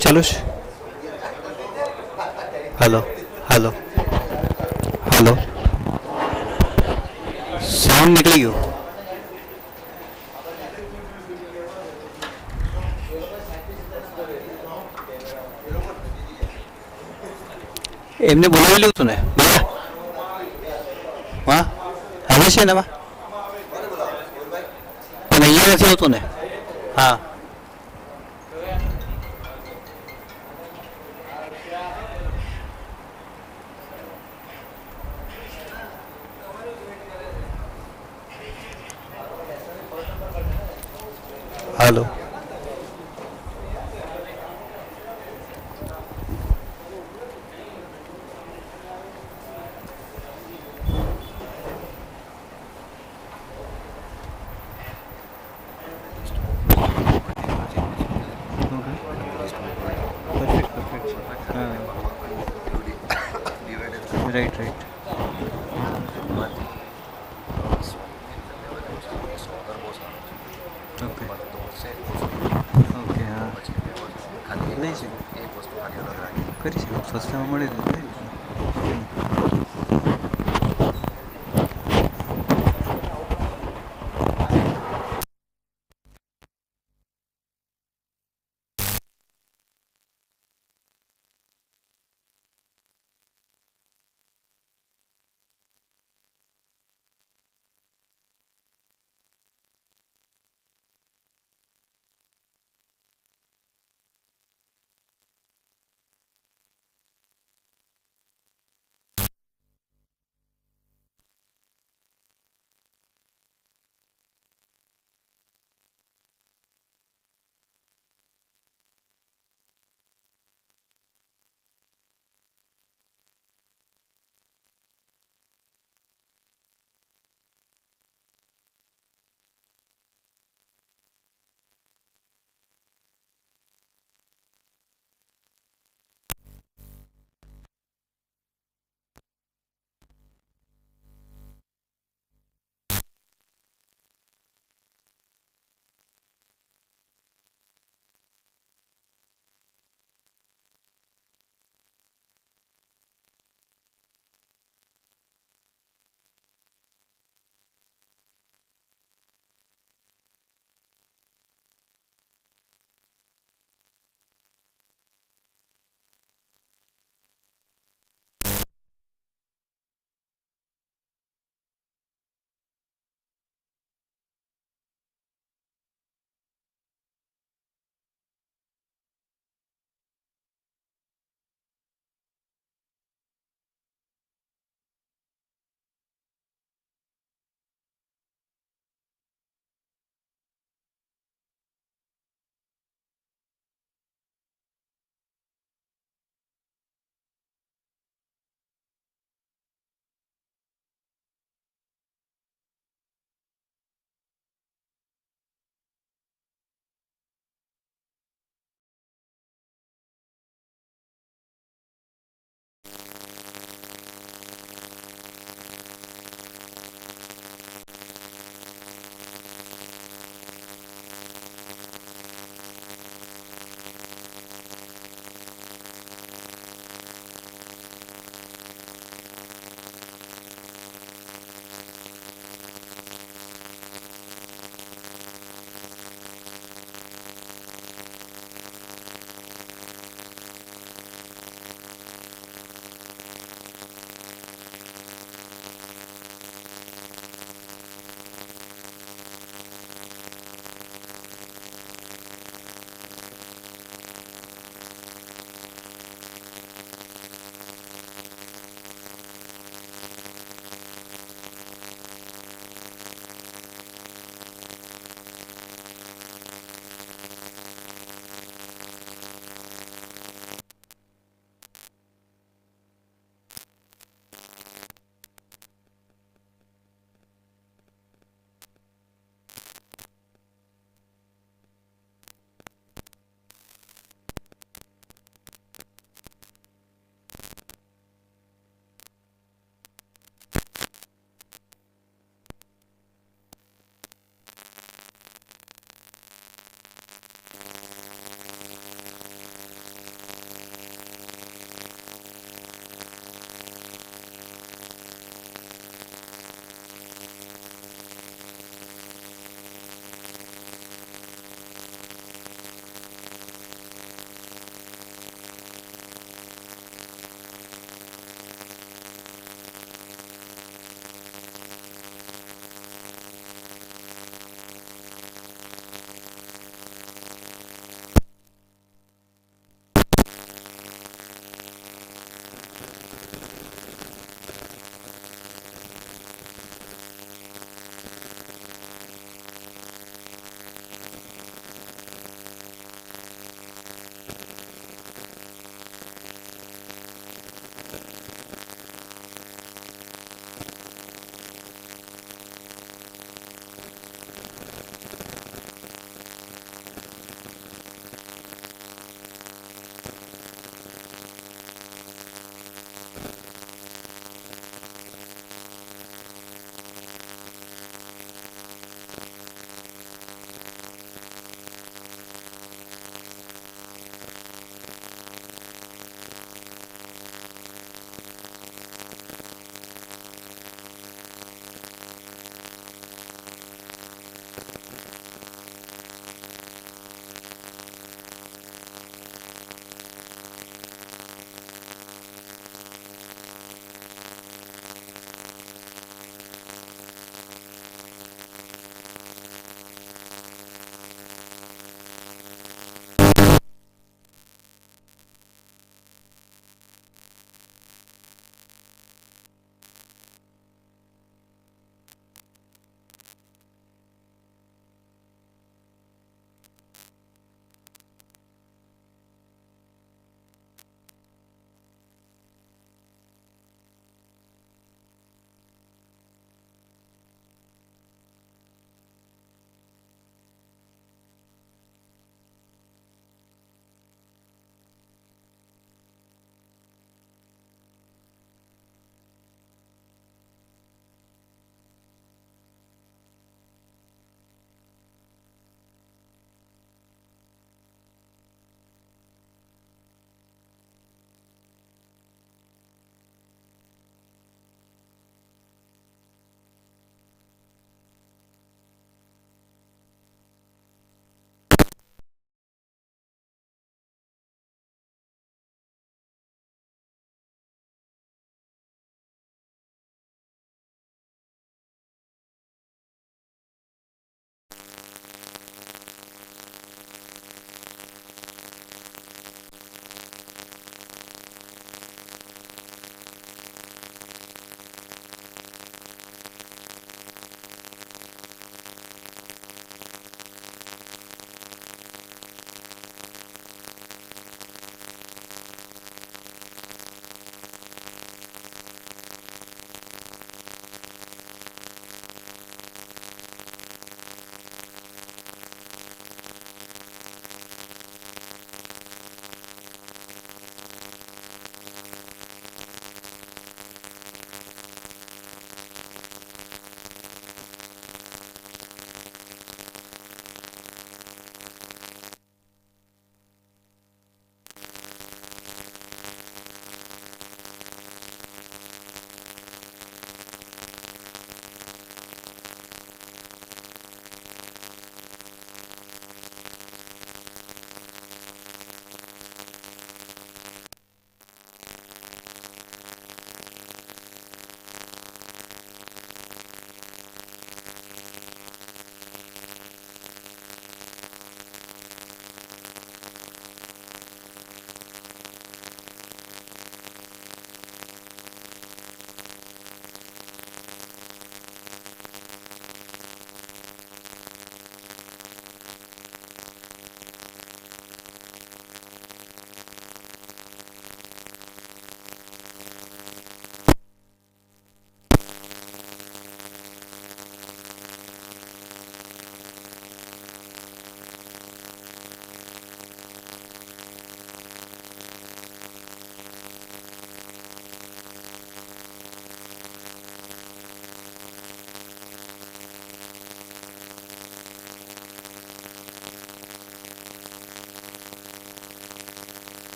ચાલુ છે? Hello hello hello, sound નીકળી ગયું. એમને બોલાવેલું હતું ને? હા આવે છે ને એમાં, પણ અહીંયા નથી આવતું ને. હા હાલો. પરફેક્ટ પરફેક્ટ છે. હા રાઈટ રાઈટ. ઓકે ઓકે હા લઈ શકે, કરી શકે, સસ્તામાં મળે તો લઈ લેવાનું.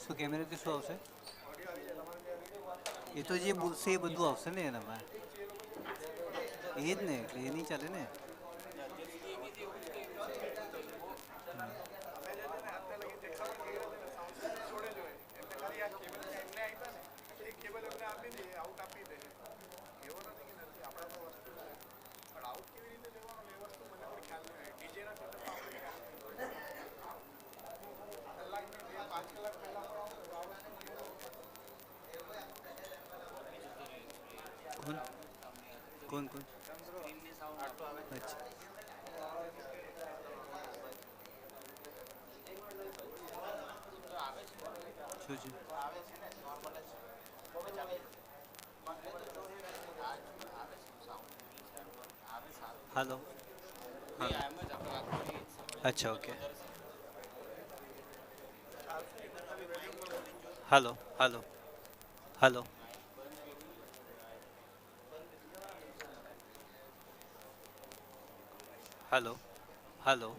શું કેમેરાથી શું આવશે? એ તો જે બોલશે એ બધું આવશે ને એનામાં. એ જ ને, એટલે એ નહીં ચાલે ને. કોણ કોણ કોણ? અચ્છા. શું છે? હાલો. હાલો. અચ્છા, okay. Hello hello hello. Hello hello.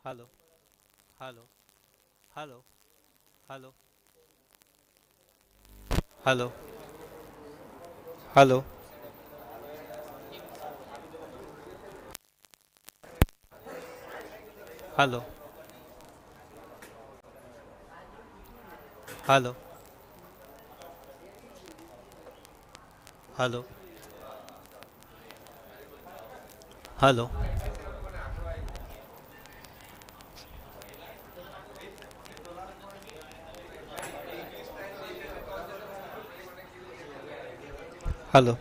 Hello, hello, hello, hello, hello, hello, hello, hello, hello, hello, hello,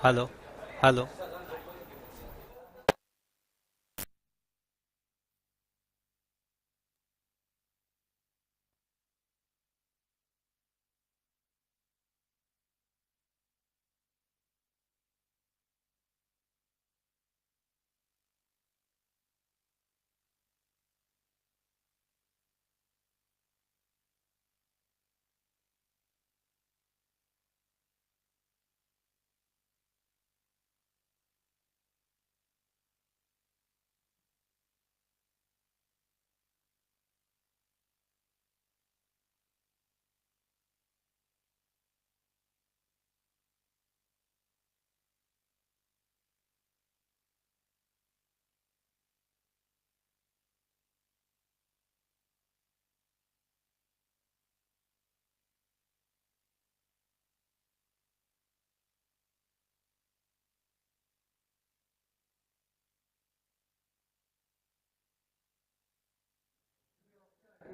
hello, hello.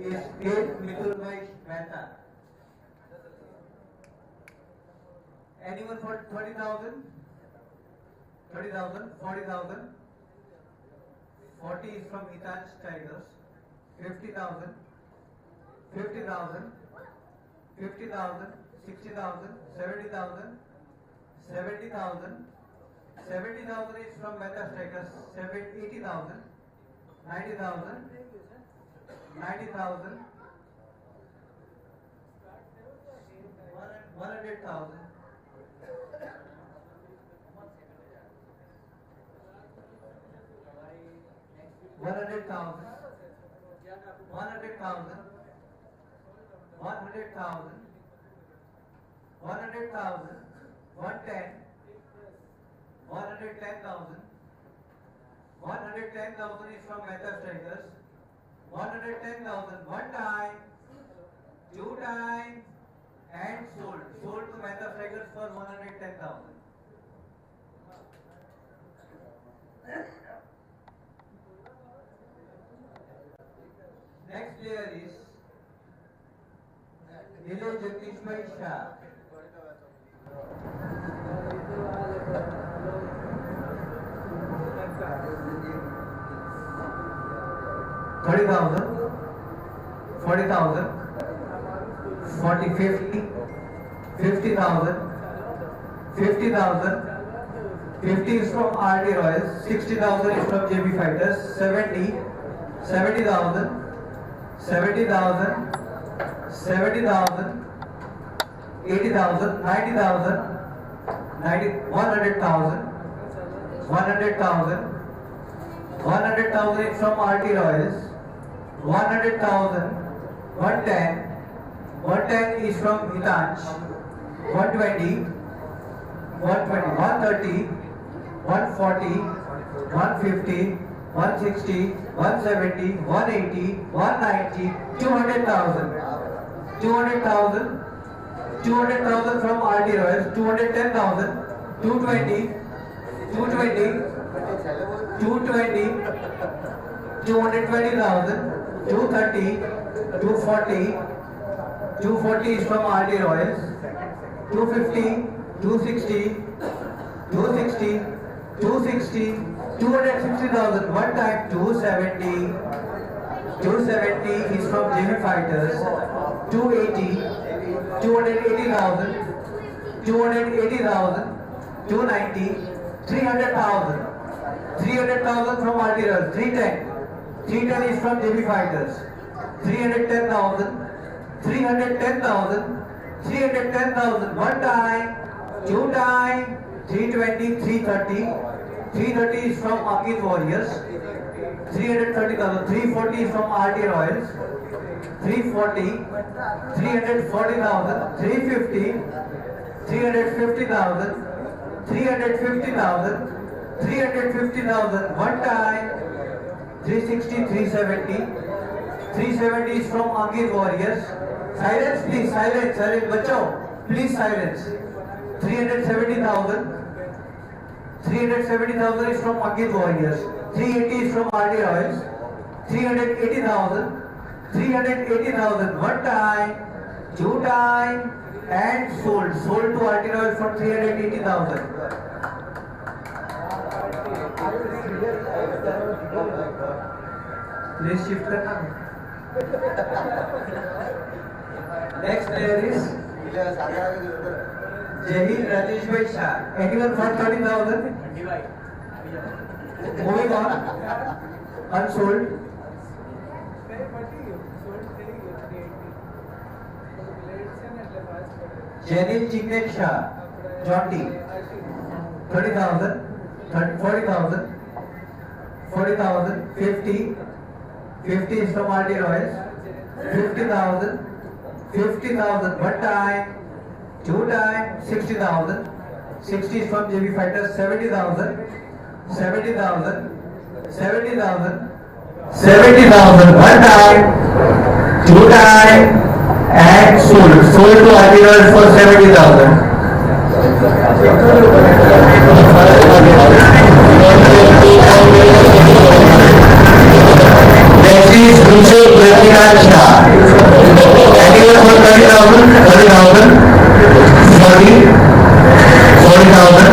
Is 8 Mithunbhai Mehta. Anyone for 30,000? 30,000, 40,000. 40 is from Hitansh Tigers. 50,000, 50,000, 50,000, 60,000, 70,000, 70,000. 70,000 is from Mehta Strikers. 80,000, 90,000, 90,000, 100,000. 100,000, 100,000, 100,000, 100,000, 110, 110,000, 110,000 is from Mehta Strikers. 110,000, one time, two times, and sold. Sold to Mehta Strikers for 110,000. Next player is Nilay Jagdishbhai Shah. 30,000, 40,000, 40, 50, 50,000, 50,000, 50 is from RD Royals, 60,000 is from JB Fighters, 70, 70,000, 70,000, 70,000, 80,000, 90,000, 100,000, 100,000, 100,000 is from RT Royals, 100,000, 110, 110 is from Hitansh, 120, 120, 130, 140, 150, 160, 170, 180, 190, 200,000, 200,000, 200,000 from RT Royals, 210,000, 220, 220, 220, 220,000, 230, 240, 240 is from RT Royals, 250, 260, 260, 260, 260,000, one time, 270, 270 is from JV Fighters, 280, 280,000, 280,000, 290, 300,000, 300,000 from RT Royals, 310, 310 is from JB Fighters, 310,000, 310,000, 310,000 one time, two time, 320, 330. 330 is from Ankit Warriors. 330,000. 340 is from RT Royals. 340, 340,000, 350, 350,000, 350,000, 350,000 one time, 360, 370, 370 is from Ankit Warriors. Silence please, silence, silence, bacho, please silence. 370,000, 370,000 is from Ankit Warriors. 380 is from RD Royals. 380,000, 380,000 one time, two time, and sold. Sold to RT Royals for 380,000. Please shift करना. Next player is Jahid Rajesh Bhai Shah. Anyone for 30,000? Moving on. Unsold. Janil Jignesh Shah, John D. 30,000, 40,000, 40,000, 50, 50 is from RD Royals. 50,000, 50,000 one time, two time, 60,000, 60 is from JB Fighters. 70,000, 70,000, 70,000, 70,000 one time, two time, and sold. Sold to RT Royals for 70,000. Next is Vijay Pratiran Shah. Anyone for 30,000, 30,000, 40, 40,000,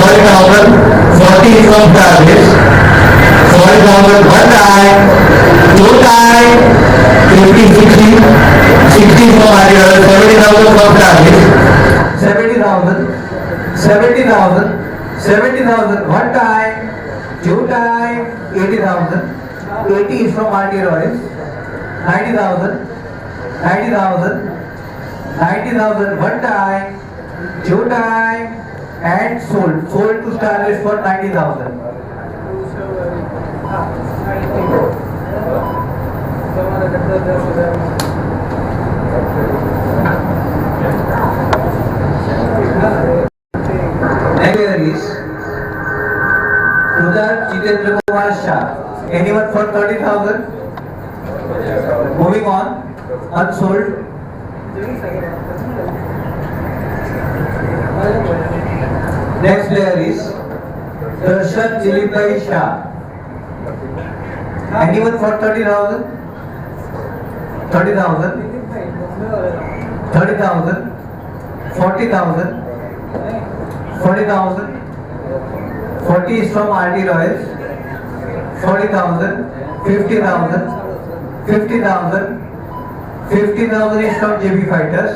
40,000, 40 is from Travis. 40,000 one time, two time, 50, 60, 60 from Adidas, 70,000 from Travis. 70,000, 70,000, 70,000 one time, two time, 80,000. 80 is from RT Royals. 90,000, 90,000, 90,000 one time, two time, and sold. Sold to Starlist for 90,000. Next is Rudar Jitendra Kumar Shah. Anyone for 30,000? Moving on. Unsold. Next player is Darshan Dilip Shah. Anyone for 30,000? 30,000, 30,000, 40,000, 40,000, 40 is from RT Royals. 40,000, 50,000, 50,000, 50,000 is from JB Fighters.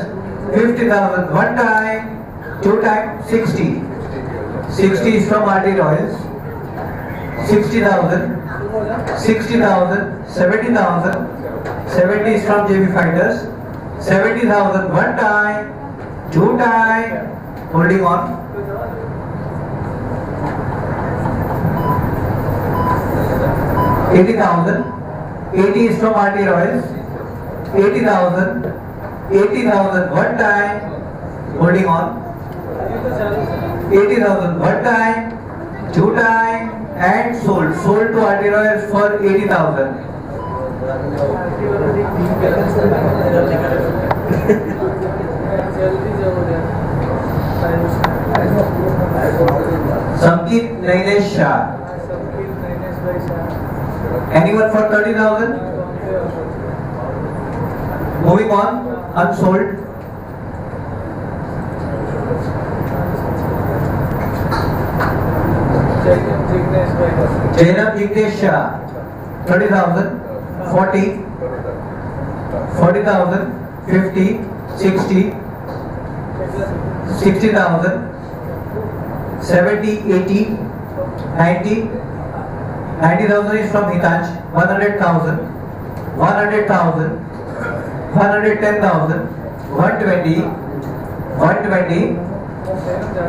50,000 one time, two time, 60. 60 is from RT Royals. 60,000, 60,000, 70,000, 70 is from JB Fighters. 70,000 one time, two time, holding on. 80,000, 80 is from RT Royals. 80,000, 80,000 one time, holding on. 80,000 one time, two time, and sold. Sold to RT Royals for 80,000. Samkit Nainesh Shah. Anyone for 30,000? Moving on. Unsold. Jainam Jignesh Shah. 30,000, 40, 40,000, 50, 60, 60,000, 70, 80, 90, 90,000 is from Hitansh. 100,000, 100,000, 110,000, 120, 120,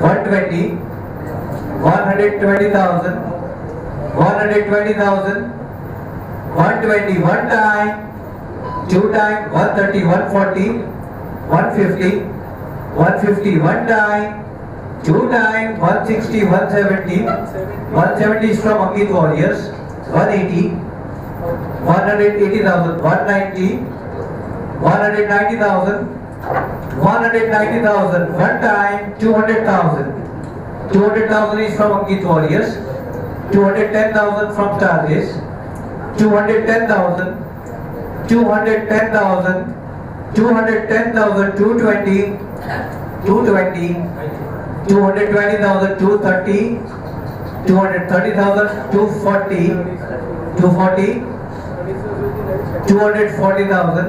120, 120,000, 120,000, 120, one time, two time, 130, 140, 150, 150, one time, two time, 160, 170, 170 is from Angit Warriors, 180, 180,000, 190, 190,000, 190,000, one time, 200,000, 200,000 is from Angit Warriors, 210,000 from Star Race, 210,000, 210,000, 210,000, 220, 220, 220,000, 230, 230,000, 240, 240, 240,000,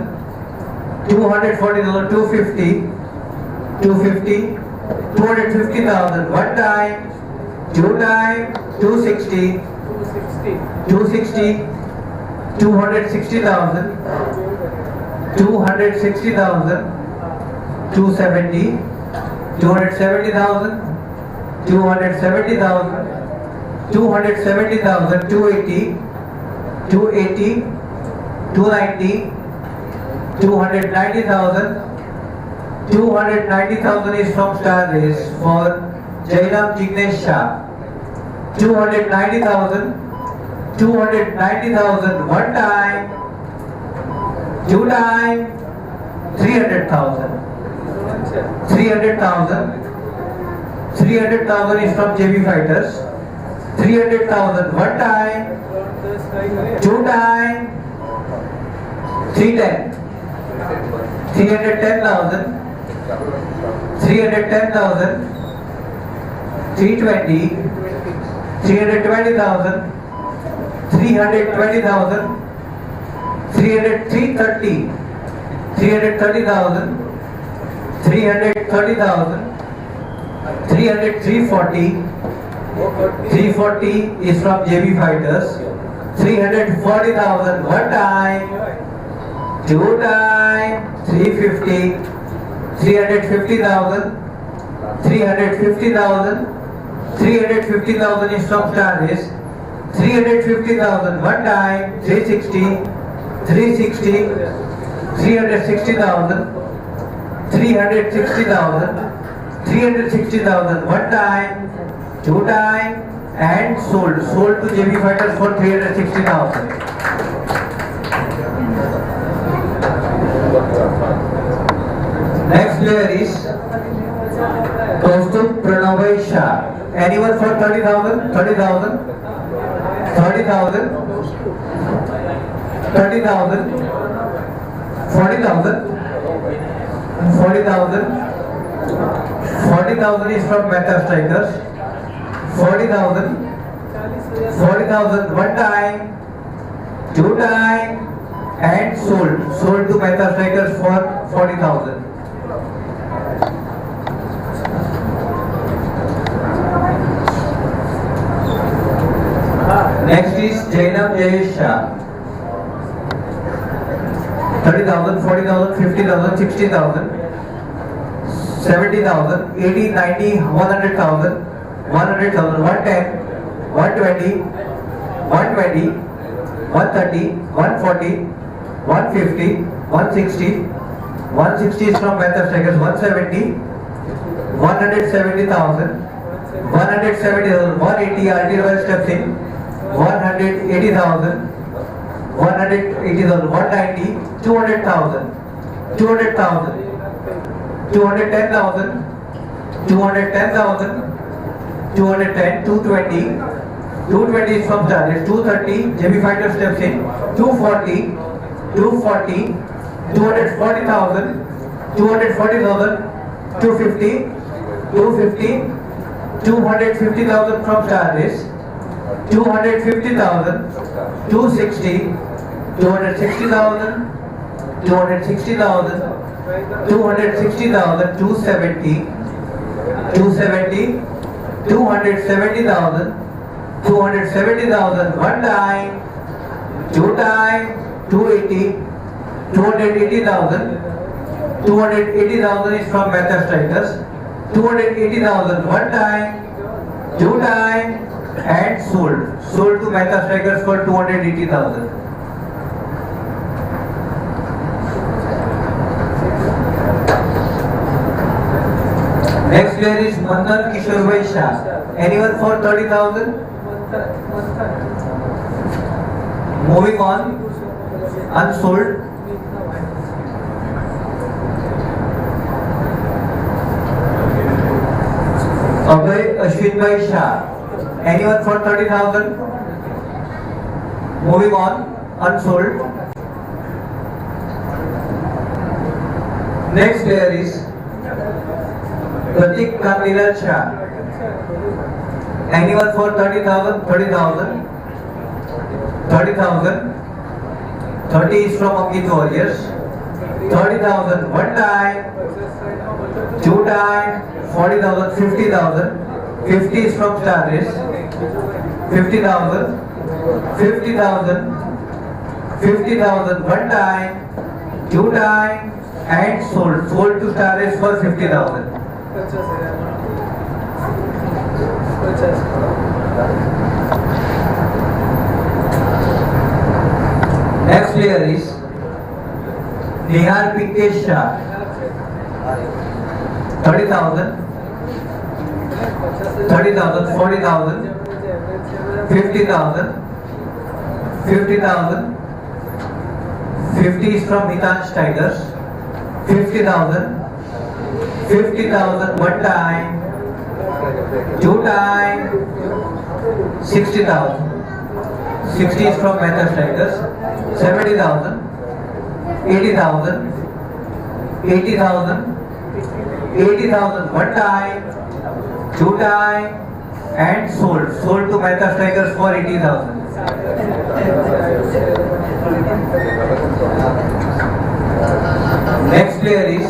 240,000, 250, 250, 250,000, one time, two time, 260, 260, 260,000, 260,000, 270, 270,000, 270,000, 270,000, 280, 280, 290, 290,000, 290,000 is from Star Race for Jairam Jignesh Shah. 290,000, 290,000, one time, two time, 300,000, 300,000, 300,000 is from JB Fighters. 300,000, one time, two time, 310, 310,000, 310,000, 320, 320,000, 320,000, 330, 330,000, 330,000, 340, 340 is from JB Fighters. 340,000, one time, two time, 350, 350,000, 350,000, 350,000 is from Star Race. 350,000, one time, 360, 360, 360,000, 360,000, 360,000, one time, two time, and sold to JB Fighters for 360,000. Next player is Kaustubh Pranavai Shah. Anyone for 30,000? 30,000? 30,000? 30,000? 40,000? 40,000? 40,000 is from Meta Strikers. 40,000? 40,000, one time, two time, and sold to Meta Strikers for 40,000. Next is Jainam Jayesh Shah. 30,000, 40,000, 50,000, 60,000, 70,000, 80, 90, 100,000, 100,000, 110, 120, 120, 130, 140, 150, 160, 160 is from Meta Strikers, 170, 170,000, 170,000, 180, RT Royal steps in, 180,000, 180,000, 190, 200,000, 200,000, 210,000, 210,000, 210, 220, 220 is from Charles, 230, JB Fighter steps in, 240, 240, 240,000, 240,000, 250, 250, 250,000 from Charles, 250,000, 260, 260,000, 260,000, 260,000, 270, 270, 270,000, 270,000, one time, two time, 280, 280,000, 280,000 is from Meta Strikers. 280,000 one time, two time, and sold. Sold to Meta Strikers for 280,000. Next player is Mandan Kishore Shah. Anyone for 30,000? Moving on. Unsold. Abhay Ashwin Bhai Shah. Anyone for 30,000? Moving on. Unsold. Next player is Pratik Kamilal Shah. Anyone for 30,000? 30,000. 30,000. 30 is from Ankit Warriors. 30,000 one time, two time, 40,000, 50,000. 50 is from Star Race. 50,000. 50,000. 50,000 one time, two time, and sold. Sold to Star Race for 50,000. Next player is Nihar Pinkesh Shah. 30,000, 30,000, 40,000, 50,000, 50,000. 50 is from Hitansh Tigers. 50,000, 50,000 one time, two time, 60,000. 60 is from Meta Strikers. 70,000, 80,000, 80,000, 80,000 one time, two time, and sold. Sold to Meta Strikers for 80,000. Next player is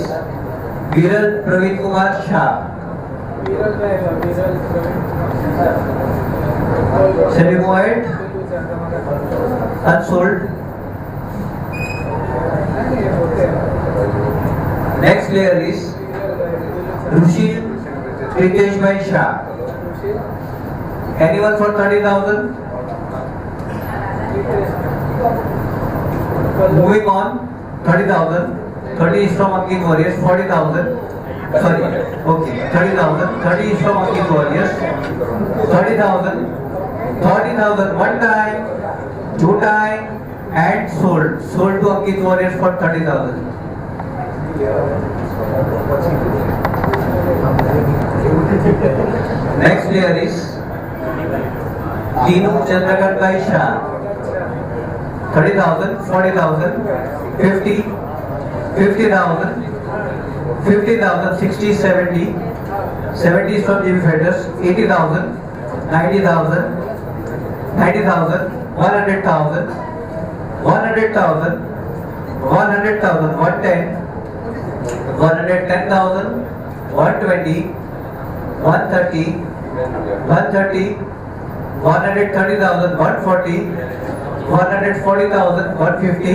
Viral Praveen Kumar Shah. Semi-void, unsold. Next player is Rushil Pritesh Bhai Shah. Anyone for 30,000? Moving on, 30,000. 30 is from Ankit Warriors. 40,000. Sorry, okay, 30,000. 30 is from Ankit Warriors. 30,000. 30,000 one time, two time, and sold. Sold to Ankit Warriors for 30,000. Next player is Dinu Chandrakant Bhai Shah. 30,000, 40,000, 50, 50,000, 50,000, 60, 70. 70 is from GB Fighters. 80,000, 90,000, 90,000, 100,000, 100,000, 100,000, 110, 110,000, 120, 130, 130, 130,000, 140, 140,000, 150,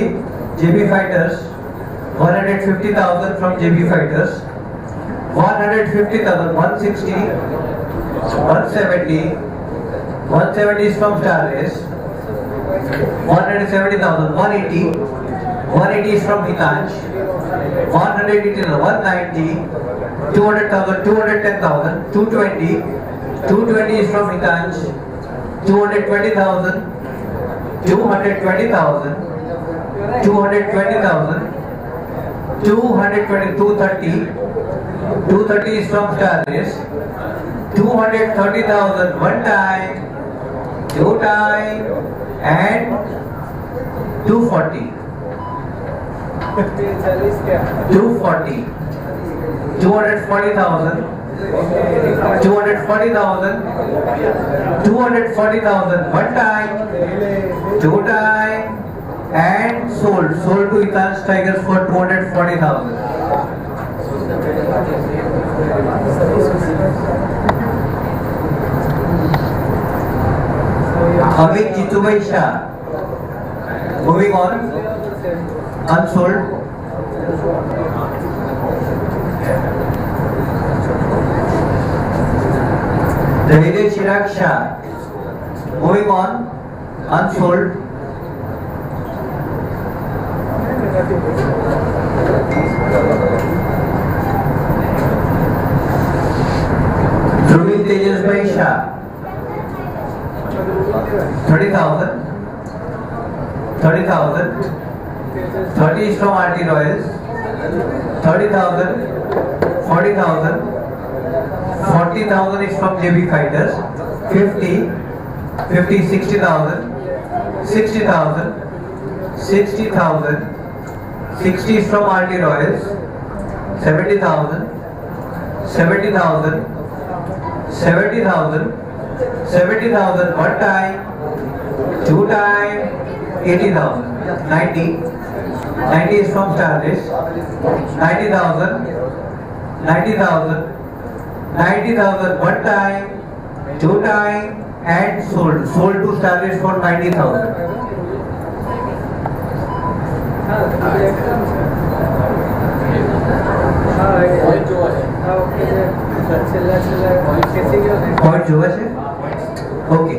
JB Fighters, 150,000 from JB Fighters, 150,000, 160, 170, 170 is from Star Race, 170,000, 180, 180 is from Hitansh, 180,000, 190, 200,000, 210,000, 220, 220 is from Hitansh, 220,000, 220,000, 220,000, 220, 230, 230 is from Star Race, 230,000 one time, two time, and 240. 240. 240,000. 240,000. 240,000 one time, two time, and sold. Sold to Hitansh Tigers for 240,000. Amit Jitubhai Shah. Moving on. Unsold. Zahidir Chirag Shah. Moving on, unsold. Dhruvi Tejas Bhai Shah. 30,000. 30,000. 30 is from RT Royals. 30,000. 40,000. 40,000 is from JB Fighters. 50. 50, 60,000. 60,000. 60,000. 60 is from RT Royals. 70,000. 70,000. 70,000. 70,000 one time, two time, 80,000. 90. 90 is from Starlist. 90,000. 90,000. 90,000 one time, two time, and sold. Sold to Starlist for 90,000. Point जो है okay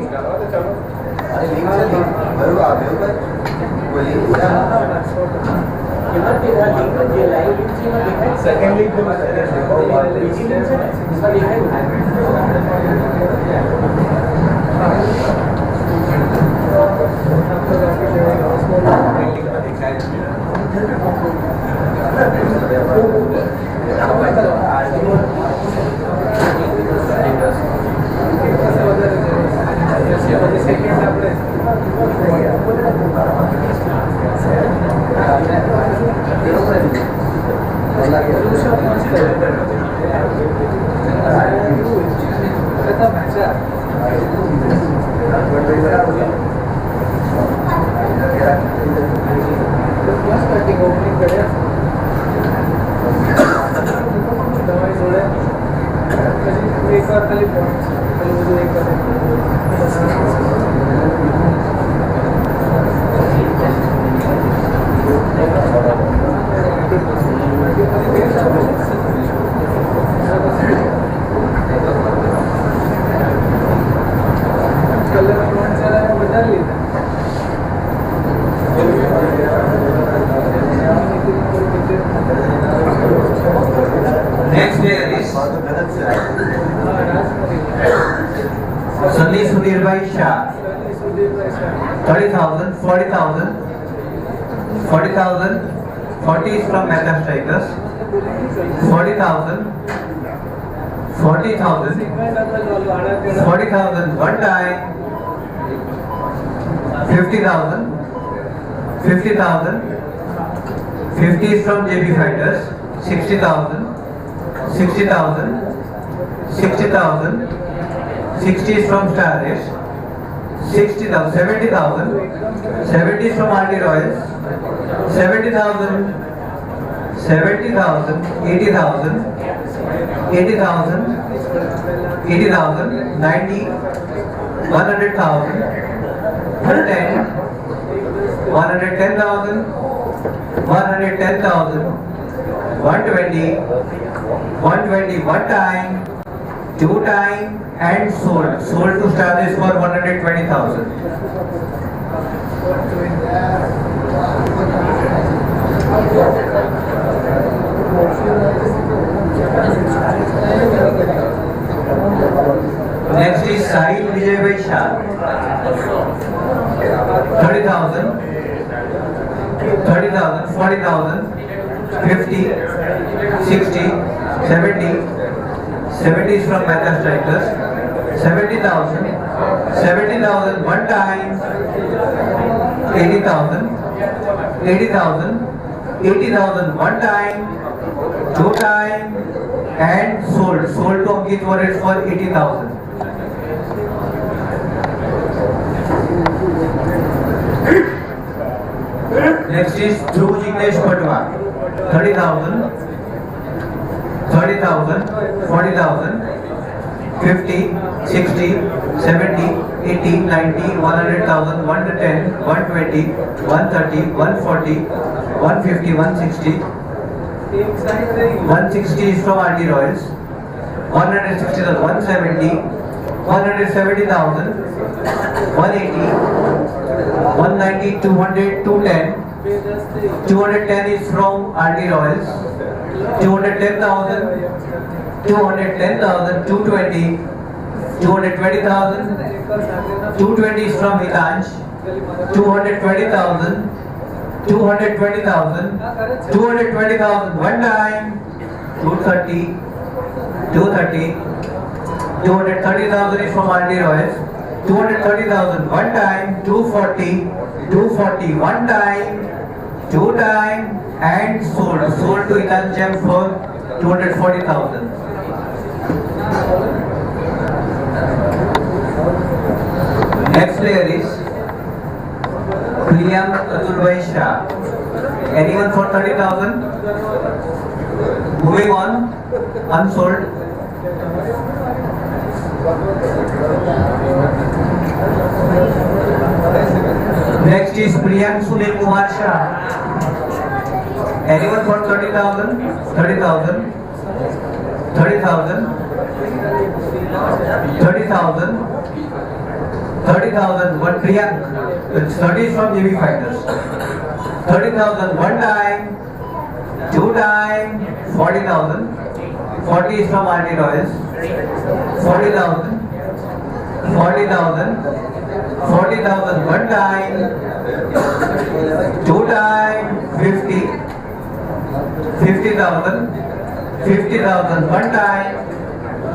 Next player is Sunny Sudhir Bhai Shah. 30,000, 40,000, 40,000, 40 is from Meta Strikers. 40,000, 40,000, 40,000 one time, 50,000, 50,000, 50 is from JB Fighters. 60,000, 60,000, 60,000, 60 is from Starlist. 60,000, 70,000, 70 is from RT Royals. 70,000, 70,000, 80,000, 80,000, 80,000, 90, 100,000, 110, 110,000, 110,000, 120, 120 one time, two time, and sold. Sold to Starlist for 120,000. Next is Sahil Vijay Bhai Shah. 30,000, 30,000, 40,000, 50, 60, 70, 70 is from Meta Strikers. 70,000, 70,000 one time, 80,000, 80,000, 80,000 one time, two time, and sold. Sold to Ankit Warriors for 80,000. Next is Dhruv Jignesh Patwa. 30,000, 30,000, 40,000, 50, 60, 70, 80, 90, 100,000, 110, 120, 130, 140, 150, 160. 160 is from RT Royals. 160, 170, 170,000, 180, 190, 200, 210. 210 is from RT Royals. 210,000, 210,000, 220, 220,000, 220 is from Hitansh. 220,000, 220,000, 220,000 one time. 230, 230, 230,000 is from RT Royals. 230,000 one time. 240, 240 one time, two time, and sold to Hitansh Gem for 240,000. Next player is Priyam Atulbhai Shah. Anyone for 30,000? Moving on, unsold. Next is Priyam Sunil Kumar Shah. Anyone for 30,000? 30,000, 30,000, 30,000, 30,000. One Priyank. It's 30 is from JB Fighters. 30,000 one time, two time, 40,000. 40 is from RT Royals. 40,000, 40,000, 40,000 one time, two time, 50, 50,000, 50,000 one time,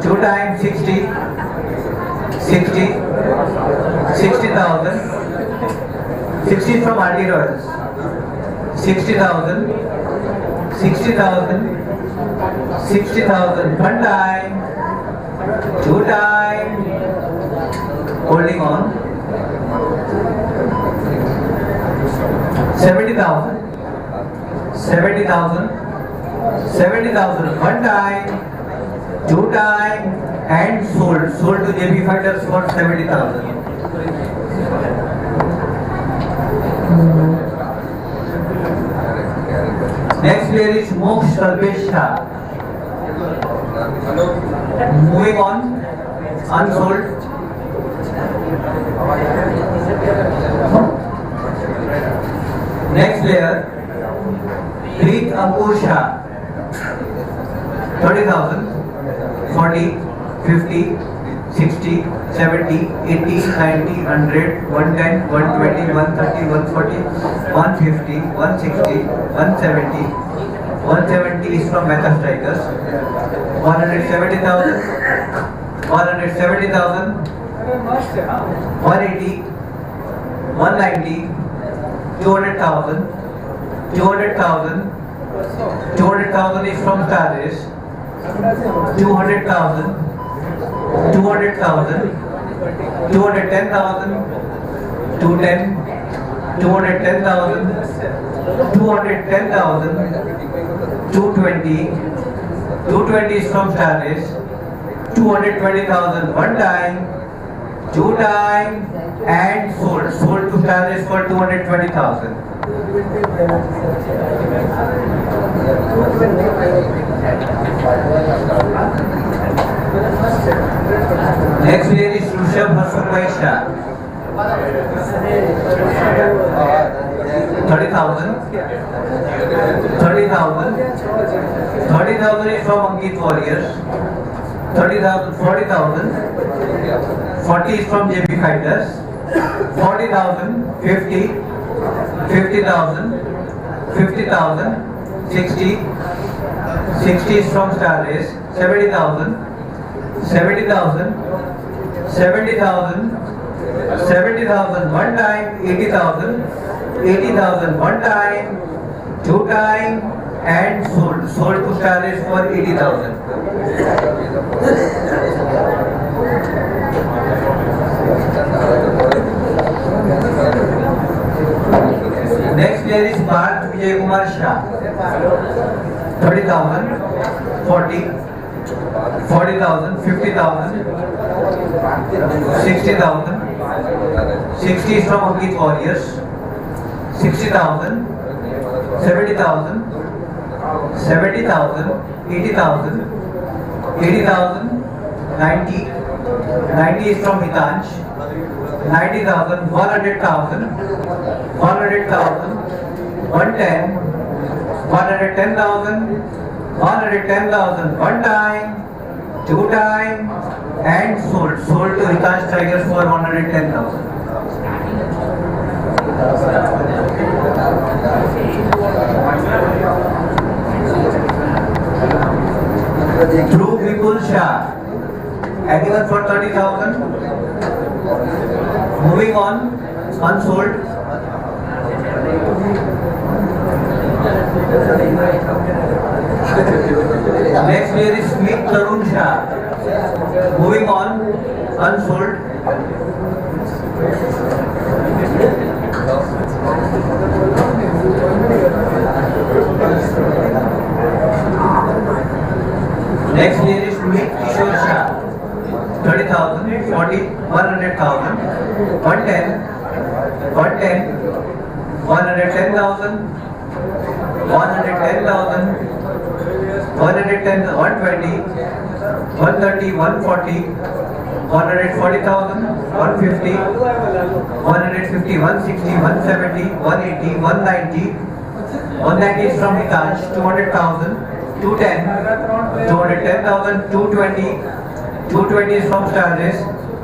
two time, 60, 60, 60,000, 60 from RT Royals. 60,000, 60,000, 60,000 one time, two time, holding on. 70,000, 70,000, 70,000 one time, two time, and sold to JB Fighters for 70,000. Next player is Moksh Kalpesh Shah. Moving on, unsold. Next player, Preet Ankur Shah. 30,000, 40, 50, 60, 70, 80, 90, 100, 110, 120, 130, 140, 150, 160, 170. 170 is from Mecca Strikers. 170,000, 170,000, 180, 190, 200,000, 200,000, 200,000 is from Star Race. 200,000, 200,000, 210,000, 210, 210,000, 210,000, 220, 220 is from Star Race. 220,000 one time, two time, and sold to Star Race for 220,000. Next player is Rushabh Hassanbhai Shah. 30,000, 30,000, 30,000 is from Ankit Warriors. 30,000, 40,000, 40 is from JB Fighters. 40,000, 50, 50,000, 50,000, 60, 60 is from Star Race. 70,000, 70,000, 70,000, 70,000 one time, 80,000, 80,000 one time, two time, and sold to Star Race for 80,000. Next player is Parth Vijay Kumar Shah. 30,000, 40, 40,000, 50,000, 60,000, 60 is from Ankit Warriors. 60,000, 70,000, 70,000, 80,000, 80,000, 90, 90 is from Hitansh. 90,000, 100,000, 100,000, 110, 110,000, 110,000, one time, two time, and sold. Sold to Hitansh Tigers for 110,000. Through Vipul Shah. Anyone for 30,000? Moving on, unsold. Next player is Smith Tarun Shah. Moving on, unsold. Next player is Smith Kishore Shah. 30,000, 40, 100,000, 110, 110, 110,000, 110,000, 110, 120, 130, 140, 140,000, 150, 150, 160, 170, 180, 190, 190 is from Hitansh, 200,000, 210, 210,000, 220, 220 is from Starjes,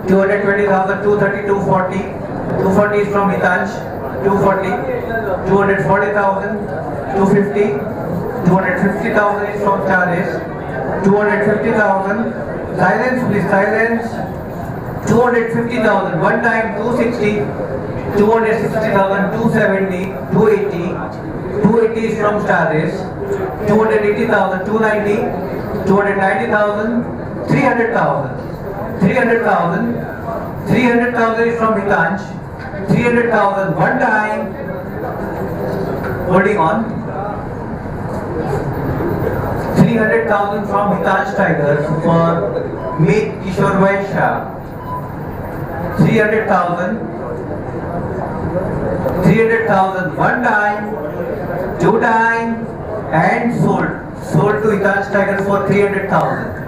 220,000, 230, 240, 240 is from Hitansh, 240, 240,000, 250, 250,000 is from Starjes, 250,000, silence please, silence, 250,000, one time, 260, 260,000, 270, 280, 280 is from Starjes, 280,000, 290, 290,000, 300,000, 300,000, 300,000 is from Hitansh, 300,000, one time, holding on, 300,000 from Hitansh Tigers for Meet Kishore Shah, 300,000, 300,000, one time, two time, and sold to Hitansh Tigers for 300,000.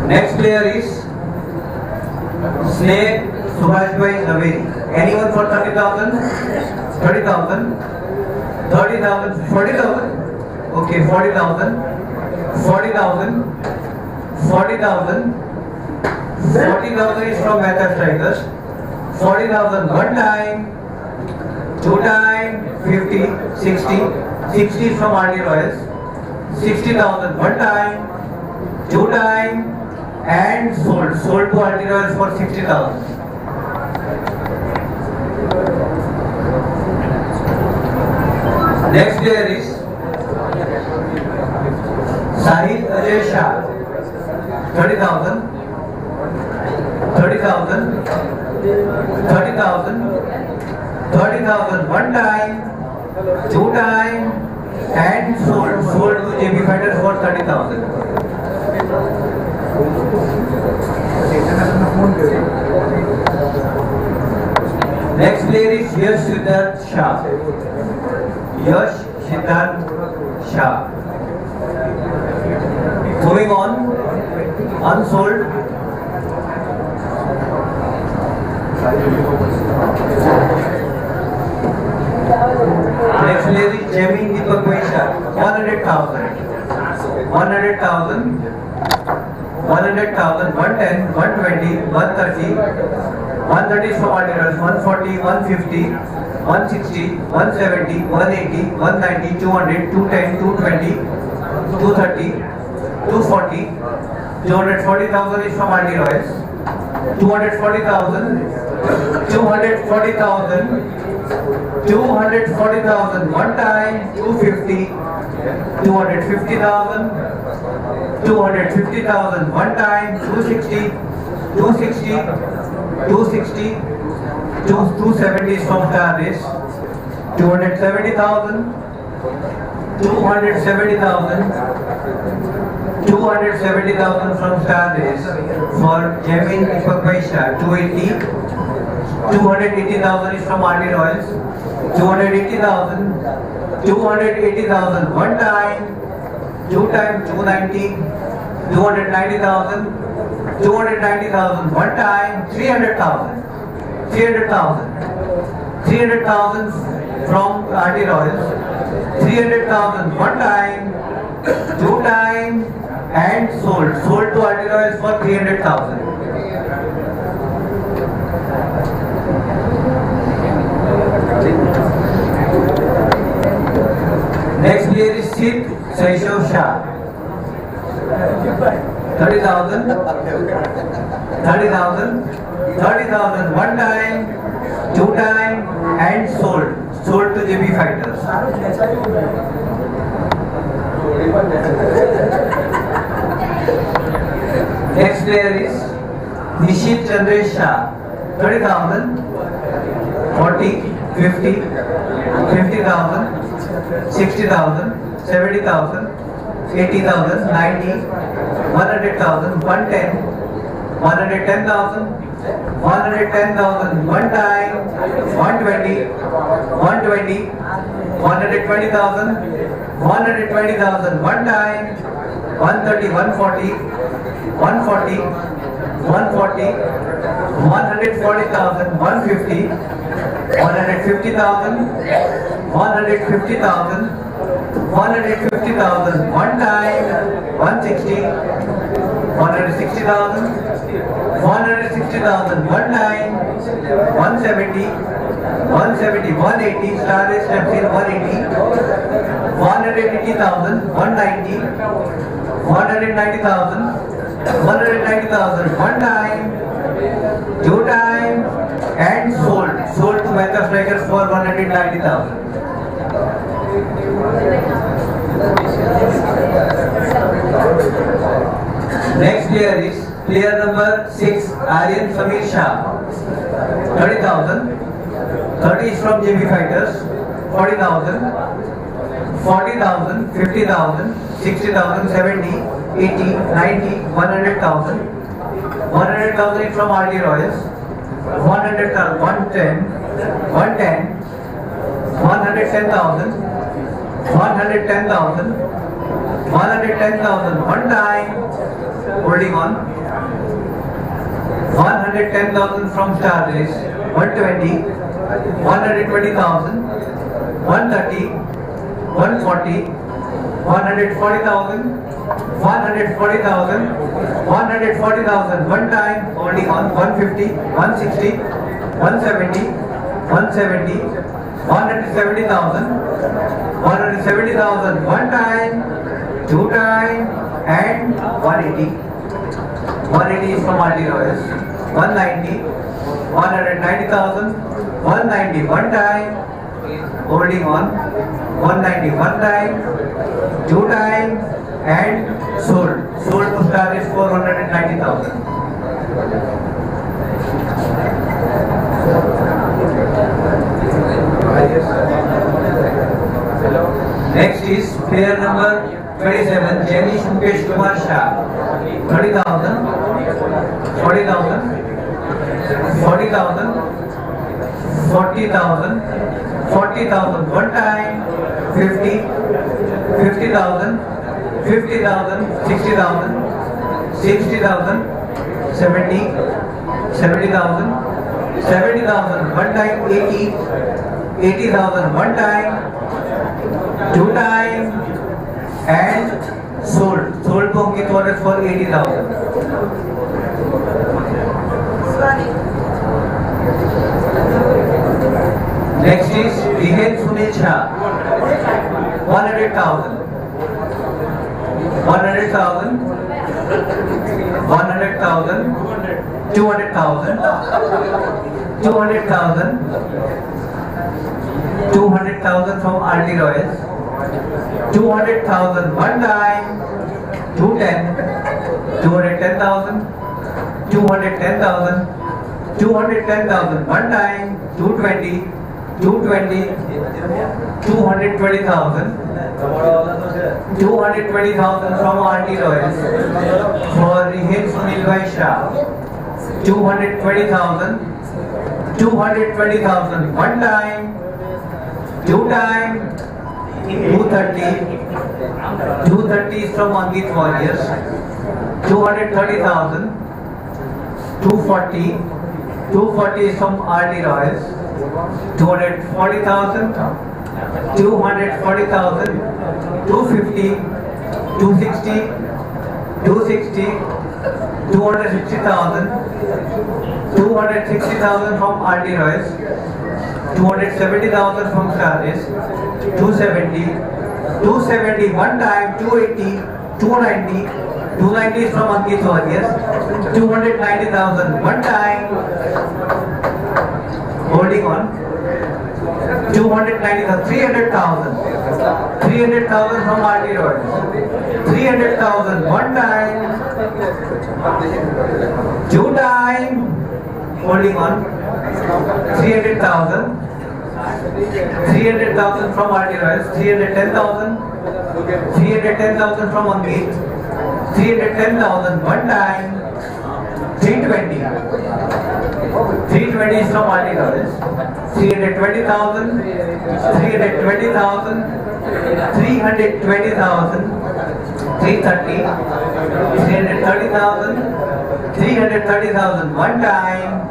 Next player is Sneh Subhashbhai Zaveri. Anyone for 30,000? 30,000? 30,000? 40,000? Okay, 40,000. 40,000. 40,000. 40,000 is from Mehta Strikers. 40,000 one time, two time, 50, 60. 60 is from RD Royals. 60,000 one time, two time, and sold to RD Royals for 60,000. Next player is Sahil Ajay Shah. 30,000, 30,000, 30,000, 30,000 one time, two time, and sold to JB Fighters for 30,000. Next player is Yash Siddharth Shah. Yash Siddharth Shah. Moving on, unsold. Next player is Jamie Deepak Vaishya. 100,000. 100,000. 100,000, 110, 120, 130, 130 is from ordinals, 140, 150, 160, 170, 180, 190, 200, 210, 220, 230, 240, 240,000 is from RD Royals, 240,000, 240,000, 240,000, one time, 250, 250,000, 250,000, one time, 260, 260, 260, 270 is from Starjes, 270,000, 270,000, 270,000 from Starjes for Jamin Deepak Vaishya, 280, 280,000 is from RD Royals, 280,000, 280,000 one time, two time 290, 290,000, 290,000 one time, 300,000, 300,000 from RT Royals, 300,000 one time, two time, and sold to RT Royals for 300,000. Next player is Sid Saishav Shah. 30,000, 30,000, 30,000 one time, two time, and sold to JB Fighters. Next player is Nishit Chandresh Shah. 30,000, 40, 50, 50,000, 60,000, 70,000, 80,000, 90, 100,000, 110, 110,000, 110,000 one time, 120, 120, 120,000, 120,000 one time, 130, 140, 140, 140, 140,000, 150, 150,000, 150,000, 150,000 one time, 160, 160,000, 160,000 one time, 170, 170, 180, star is steps in 180, 180,000, 190, 190,000, 190,000 one time, two time, and sold to Mecca Strikers for 190,000. Next player is player number 6, Aryan Samir Shah. 30,000, 30 is from JB Fighters, 40,000, 40,000, 50,000, 60,000, 70, 80, 90, 100,000, 100,000 is from RT Royals, 100,000, 110, 110, 110,000, 110,000, 110,000 one time, holding on, 110,000 from Star Race, 120, 120,000, 130, 140, 140,000, 140,000, 140,000 one time, holding on, 150, 160, 170, 170, 170,000, 170,000 one time, two time, and 180. 180 is from RT Royals. 190, 190,000, 190 one time, holding on, 190 one time, two time, and sold to Star is for 190,000. Next is player number 27, Janish Mukesh Kumar Shah. 30,000, 40,000, 40,000, 40,000, 40,000 one time, 50, 50,000, 50,000, 60,000, 60,000, 70, 70,000, 70,000 one time, 80, 80,000 one time, two time, and sold to Ankit Warriors for 80,000. Next is Rihen Sunil Shah. 100,000, 100,000, 100,000, 200,000, 200,000, 200,000 from RT Royals, 200,000 one time, 210, 210,000, 210,000, 210,000 one time, 220, 220, 220,000, 220,000 from RT Royals for Rihen Sunil Shah, 220,000, 220,000 one time, two time, 230. 230 is from Angit Warriors. 230,000. 240. 240 is from RD Royals. 240,000. 240,000. 250. 260. 260. 260,000. 260,000 from RD Royals. 270,000 from Stardust. 270. 270 one time. 280. 290. 290 is from Ankit Warriors. 290,000 one time. Holding on. 290,000. 300,000. 300,000 from RD Royals. 300,000 one time. Two time. Holding on. 300,000. 300,000 from RD Royals. 310,000. 310,000 from Ankit. 310,000 one time. 320. 320 is from RD Royals. 320,000. 320,000. 320,000. 330. 330,000. 330,000 one time.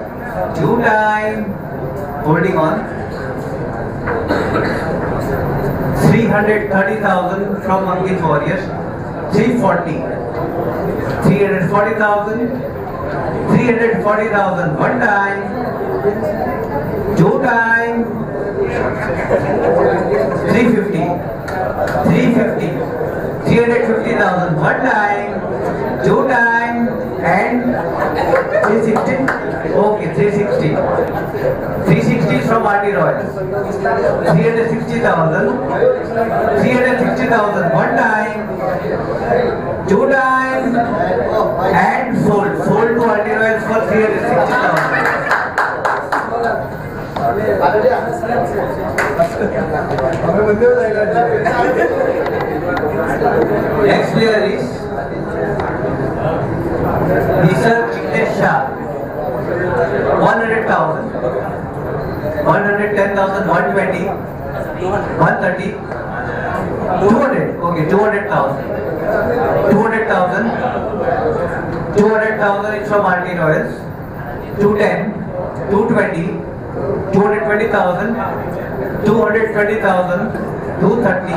Two time. Holding on. 330,000 from Ankit Warriors. 340. 340,000. 340,000 one time. Two time. 350. 350. 350,000 one time. Two time. And 360. Okay, 360. 360 is from RD Royals. 360,000. 360,000 one time. Two time. And sold. Sold to RD Royals for 360,000. Next player is Nisar Shah. 100,000. 110,000. 120. 130. 200. Okay, 200,000. 200,000. 200,000 is from RD Royals. 210. 220. 220,000. 220,000. 230.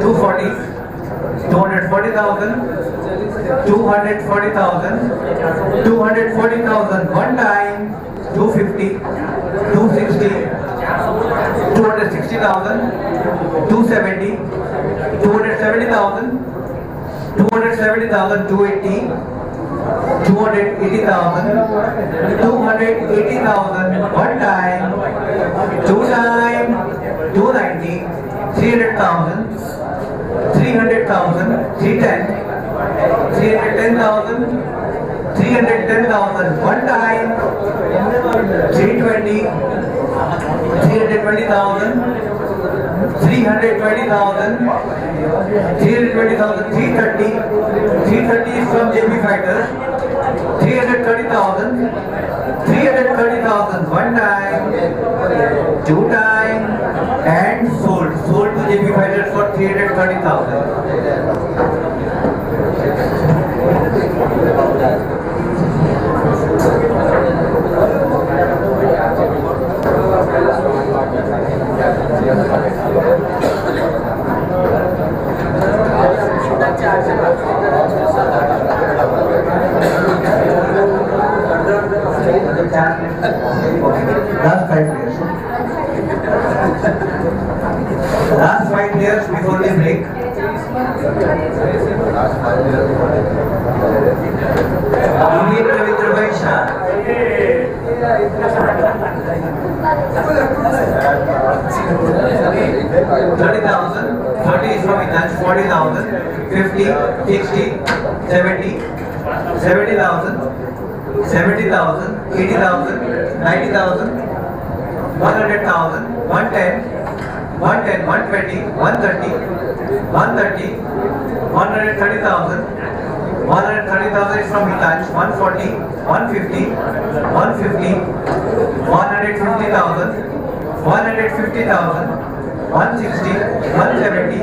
240. 240,000. 240,000. 240,000 one time. 250. 260. 260,000. 270. 270,000. 270,000. 280. 280,000. 280,000 one time. Two time. 290. 300,000. 300,000. 310. 310,000. 310,000 one time. 320. 320,000. 320,000. 320,000. 330. 330 is from JP Fighters. 330,000. 330,000 one time. Two time. And sold. Sold to JP Fighters for 330,000. Last 5 players. Last 5 players before the break. Indian Ravindra Bhai Shah. 30,000. 30 is from Hitachi. 40,000. 50. 60. 70. 70,000. 70,000. 80,000. 90,000. 100,000. 110. 110. 120. 130. 130. 130,000. 130,000 is from Hitachi. 140. 150. 150. 150,000. 150,000. 160, 170,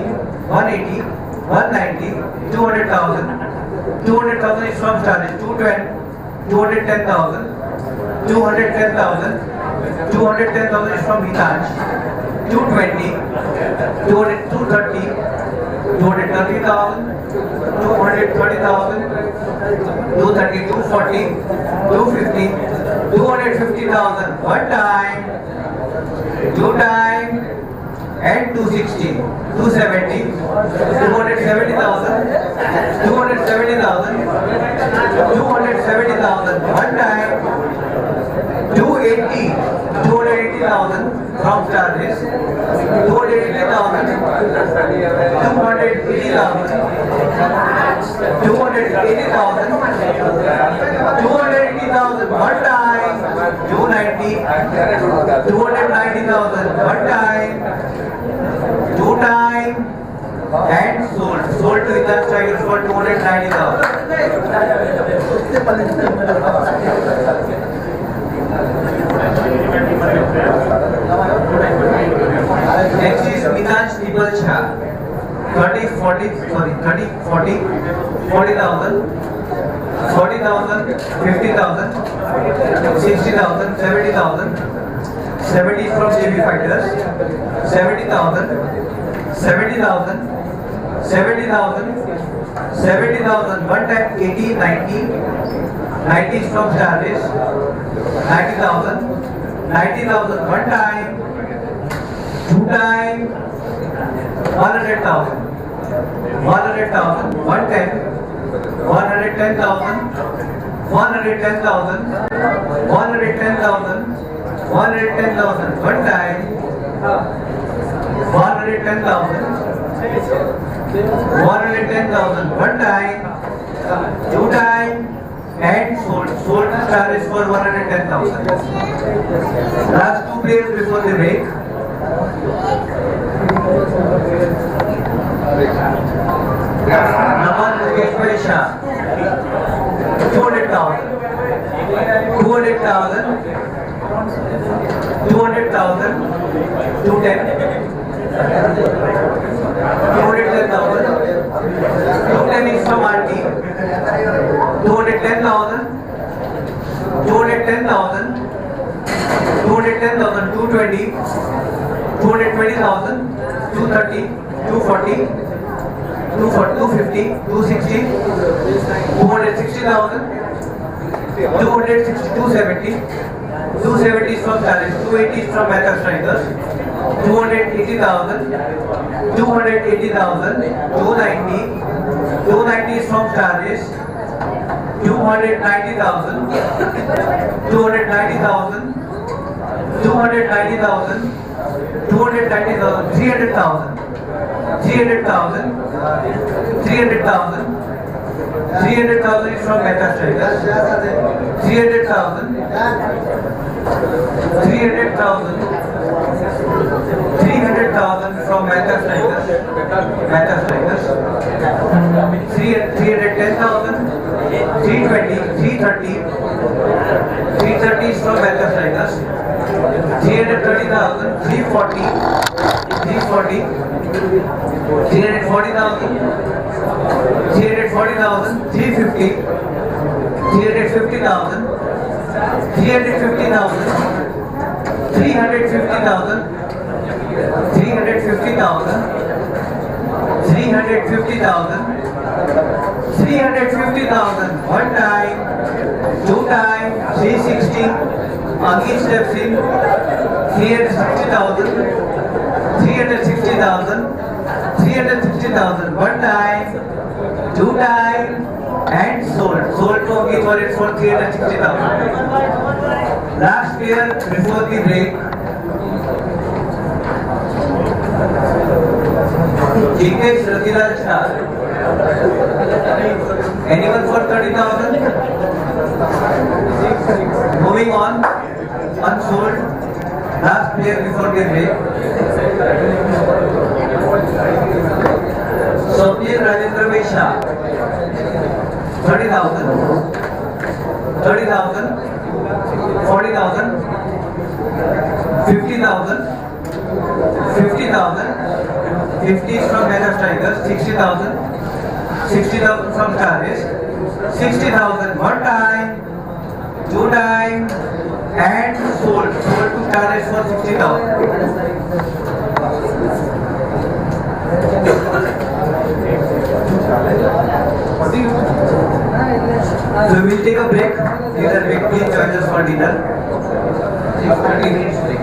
180, 190, 200,000. 200,000 is from Starlist. 210,000. 210,000. 210,000 is from Hitansh. 220, 230, 230,000, 230,000, 230, 240, 250, 250,000. One time, two time, and 260, 270, 270,000, 270,000, 270,000. One time, 280, 280,000 from Starlist. 280,000, 280,000, 280,000, 280,000. One time, 290, 290,000. One time, two time, and sold. Sold to Hitansh Tigers for 290,000. Next is Hitansh Triple Shah. 30, 40, 40,000, 40,000, 50,000, 60,000, 70,000. 70 is from JB Fighters. 70,000, 70,000, 70,000, 70,000. One time 80, 90. 90 is from Starlist. 90,000, 90,000. One time, two time, 100,000. 100,000. 110, 110,000, 110,000, 110,000, 110,000. One time, 110,000, 110,000. One time, two time, and sold. Sold to Starlist for 110,000. Last two players before the break. Naman Mukesh Shah. 200,000. 200,000. 200,000. 210. 210,000. 210 is from RT. 210,000. 210,000. 210,000. 220. 220,000. 230. 240. 250. 260. 260,000. 260. 270. 270 is from Starlist. 280 is from Meta Strikers. 280,000. 280,000. 290. 290 is from Starlist. 290,000. 290,000. 290,000. 290,000. 300,000. 300,000. 300,000. 300,000 is from Meta Strikers. 300,000. 300,000. 300,000 from Meta Strikers. Meta Strikers. 310,000. 320. 330. 330 is from Meta Strikers. 330,000. 340. 340. 340,000. 340,000. 350. 350,000. 350,000. 350,000. 350,000. 350,000. 350,000. One time, two time, 360. Again steps in. 360,000. 360,000. 360,000. One time, two time, and sold. Sold to Agit Wallet for 360,000. Last year before the break, Jignesh Ratilal Shah. Anyone for 30,000? Moving on, unsold. Last player before the break. Swapnil Rajendra Shah. 30,000. 30,000. 40,000. 50,000. 50,000. 60,000. 50 is from Head of Tigers, 60,000. 60,000 from Charles. 60,000 one time, two time, and sold. Sold to Charles for 60,000. So we'll take a break. Either way, please join us for dinner. 30 minutes break.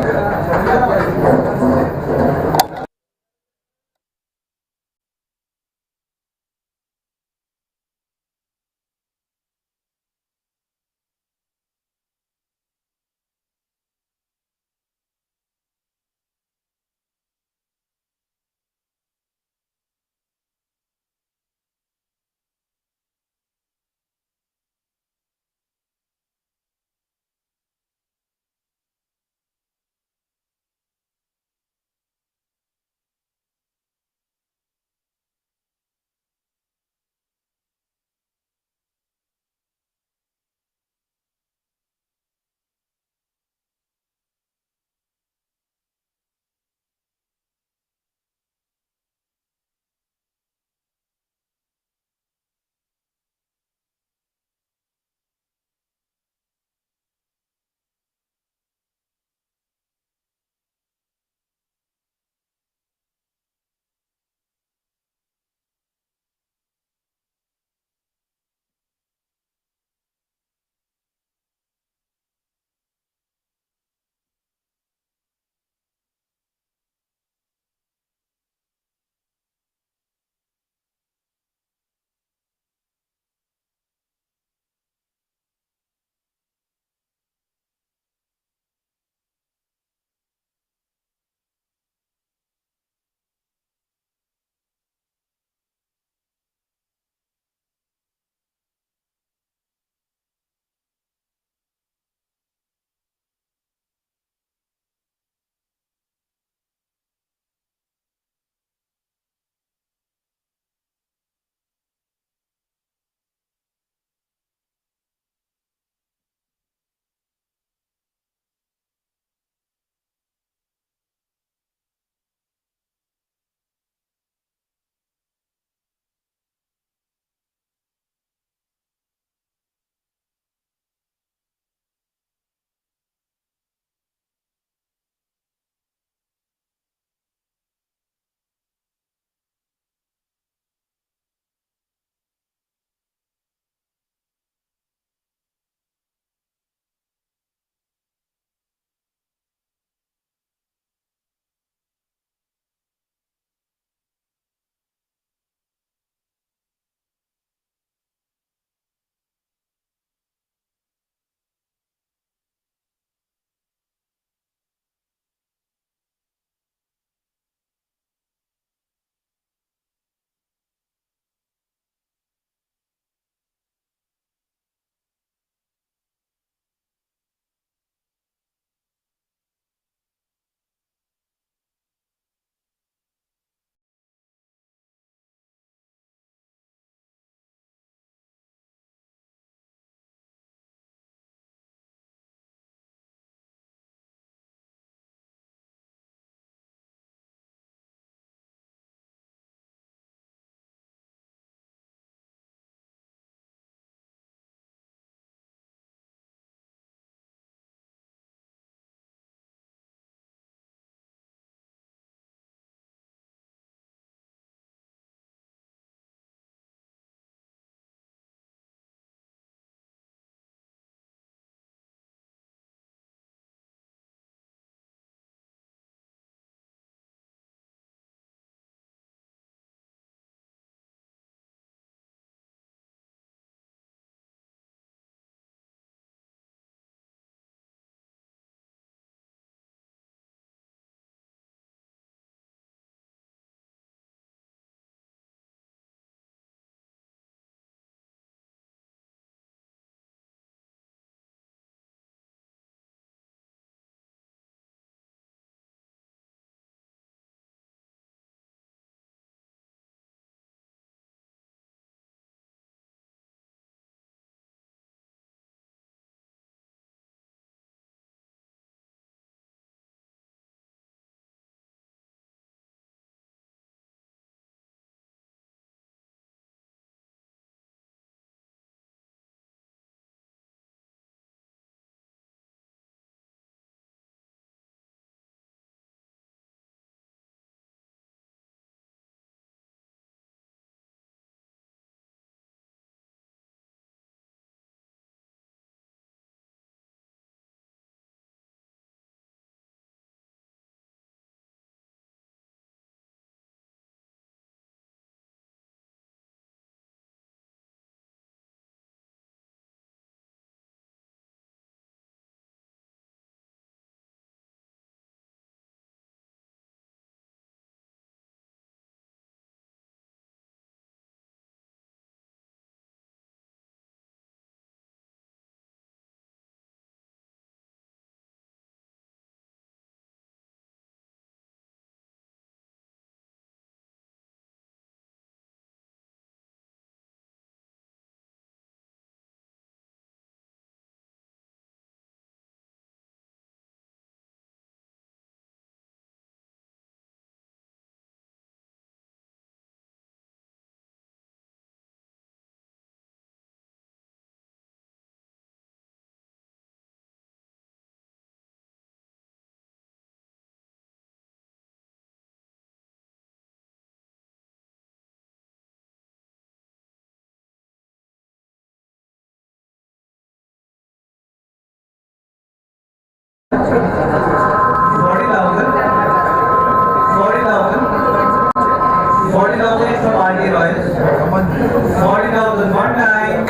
40,000 one time,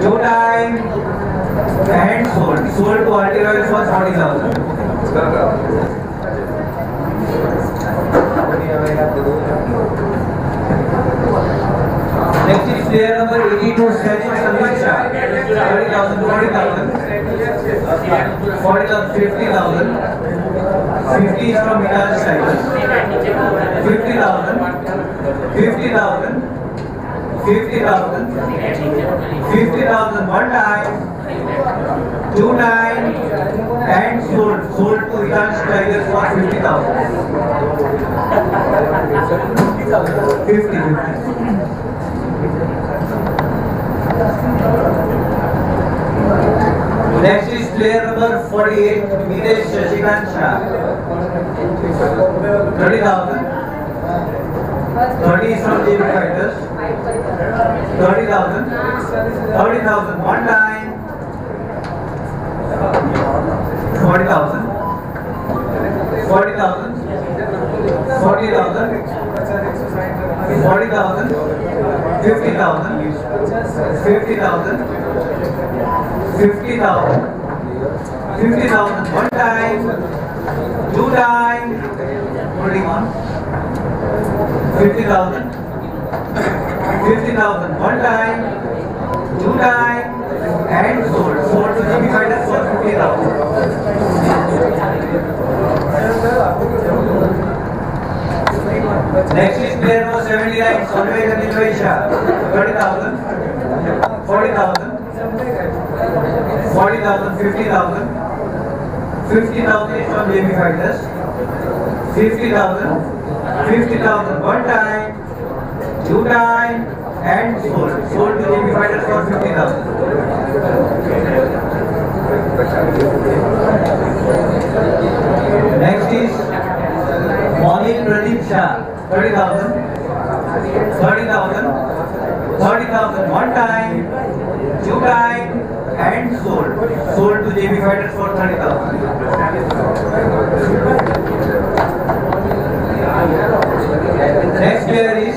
two time, and sold. Sold to Alti Royals for 40,000. Next is player number 82, Statue Sandeksha. 30,000, 40,000, 40,000, 50,000. 50 is from Vikas Tigers. 50,000, 50,000, 50,000, 50,000 one time, two time, and sold. Sold to Vikas Tigers for 50,000. 50. Next is player number 48, Mitesh Shashikant Shah. 30,000. 30 is from JB Fighters. 30,000. 30,000 one time. 40,000. 40,000. 40,000. 40,000. 50,000. 50,000. 50,000. 50,000 one time, two time, holding on. 50,000. 50,000 one time, two time, and sold. Sold to GB Fighters for 50,000. Next is player number 79, Solveig and Indonesia. 30,000, 40,000, 40,000, 50,000. 50,000 is from JB Fighters. 50,000, 50,000 one time, two time, and sold. Sold to JB Fighters for 50,000. Next is Maulik Pradeep Shah. 30,000, 30,000, 30,000 one time, two time, and sold. Sold to JB Fighters for 30,000. Next player is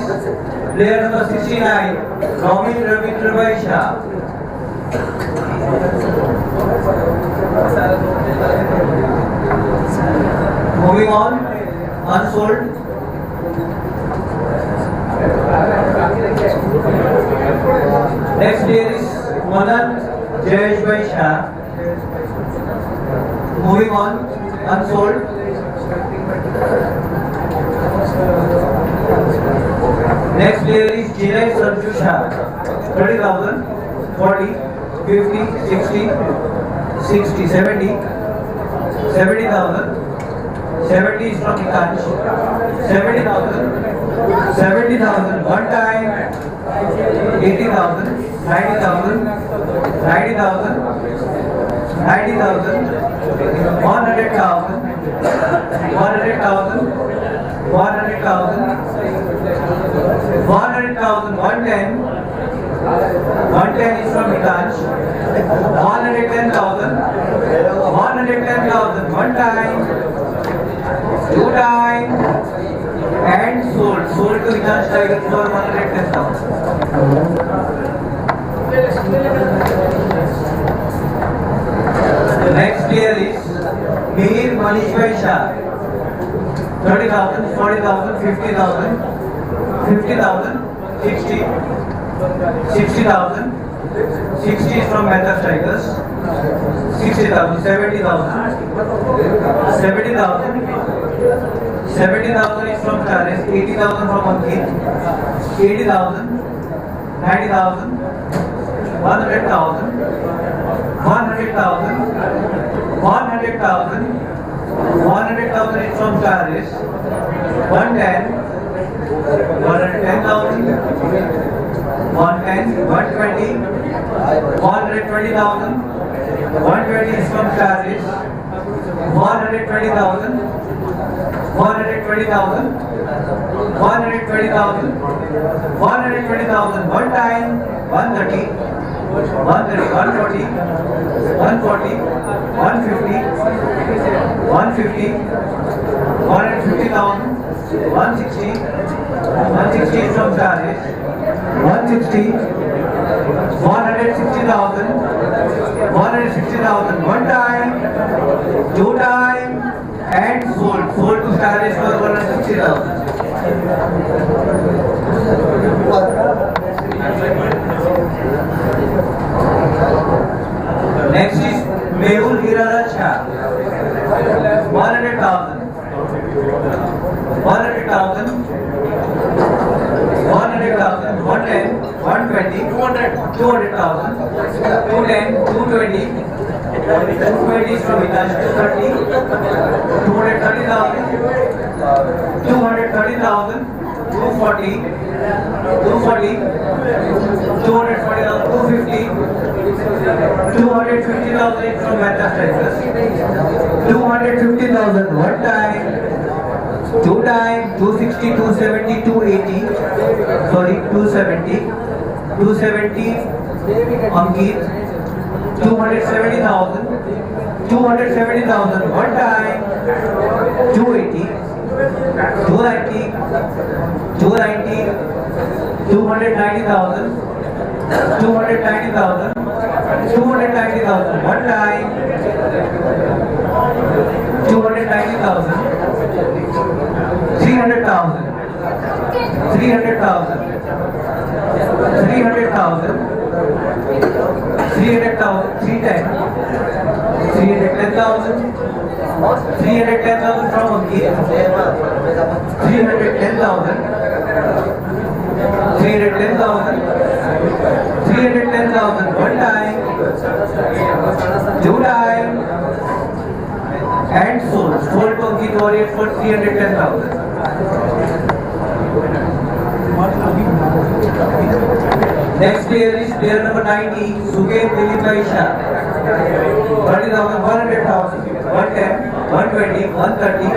player number 69, Robin Ravindra Shah. Moving on, unsold. Next player is Madan Jayesh Shah. Moving on, unsold. Next player is Jinay Sanju Shah. 30,000, 40, 50, 60, 60, 70, 70,000. 70 is from Ikansh. 70,000, 70,000 one time, 80,000, 90,000, 90,000, 90,000, 100,000, 100,000, 100,000, 100,000, 110, 110 is from Ikansh. 110,000, 110,000 one time, two time, and sold. Sold to Ikansh Tigers for 110,000. The next player is Mihir Manish Shah. 30,000, 40,000, 50,000, 50,000, 60, 60,000, 60 is from Mehta Tigers. 60,000, 70,000, 70,000, 70,000 is from Charis. 80,000 from Ankit. 80,000, 90,000, 100,000, 100,000, 100,000, 100,000 is from Charis. 110, 110,000, 110, 120, 120,000, 120 is from Charis. 120,000, 120,000, 120,000, 120,000 one time, 130, 130, 140, 140, 150, 150, 150,000, 160, 160 is from Charis. 160, 160,000, 160,000. One time, two time, and sold. Sold to Star for 160,000. Next is Mehul Hirara Shah. 100,000. 100,000. 100,000. 110, 120, 200,000, 210, 220, 220 is from Hitachi, 230, 230,000, 230,000, 240, 240, 240,000, 250, 250,000 is from Manchester, 250,000 one time, two time, 260, 270, 280, sorry, 270, 270, Ankit, 270,000, 270,000 one time, 280, 290, 290, 290,000, 290,000, 290,000 one time, 290,000, 300,000, 300,000, 300,000, 300,000, 310, 310,000, 310,000 from Ankit, 310,000, 310,000, 310,000 one time, two time, and sold. Sold to Ankit Warrior for 310,000. Next player is player number 90, Suket Dilip Shah. 30,000, 100,000, 110, 120, 130,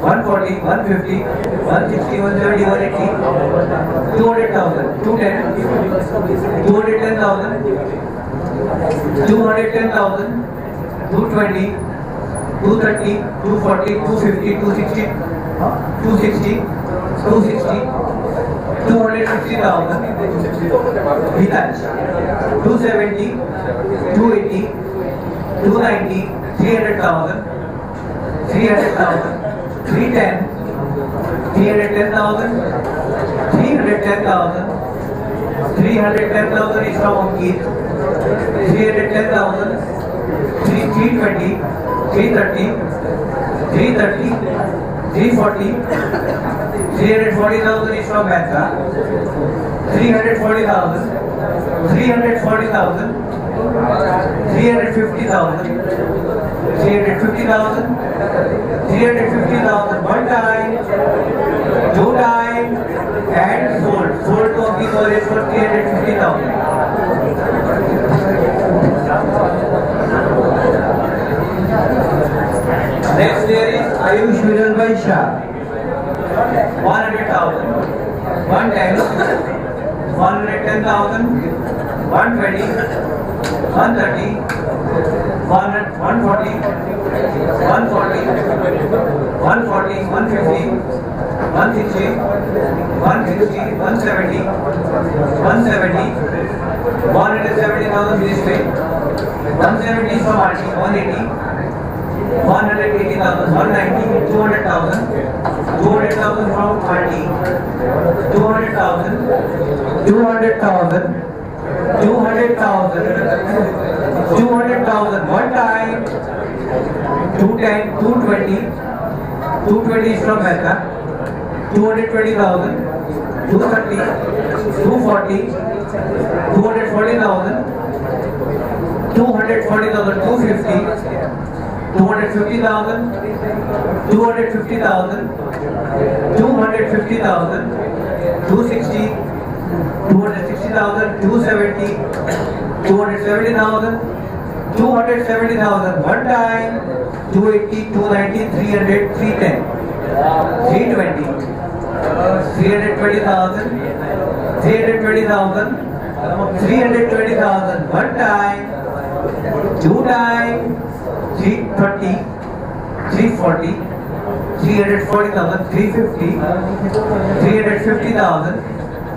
140, 150, 160, 170, 180, 200,000, 210, 210,000, 210,000, 220, 230, 240, 250, 260, 260, 260, 250,000, Hitachi, 270, 280, 290, 300,000, 300,000, 310, 310,000, 310,000, 310,000 is from Ankit, 310,000, 320, 330, 330, 340, 340,000 is from Mehta, 340,000, 340,000, 350,000, 350,000, 350,000 one time, two time, and sold. Sold to Ankit Warrior for 350,000. Next there is Ayush Viralbhai Shah. 100,000, 110, 110,000, 120, 130, 140, 140, 140, 150, 160, 160, 170, 170, 170,000 this way, 170 is from RT, 180, 180,000, 190, 200,000, 200,000 from RT, 200,000, 200,000, 200,000, 200,000 one time, 210, 220, 220 is from Mehta, 220,000, 230, 240, 240,000, 240,000, 250, 250,000, 250,000, 250,000, 260, 260,000, 270, 270,000, 270,000 one time, 280, 290, 300, 310, 320, 320,000, 320,000, 320,000 one time, two time, 330, 340, 340,000, 350, 350,000,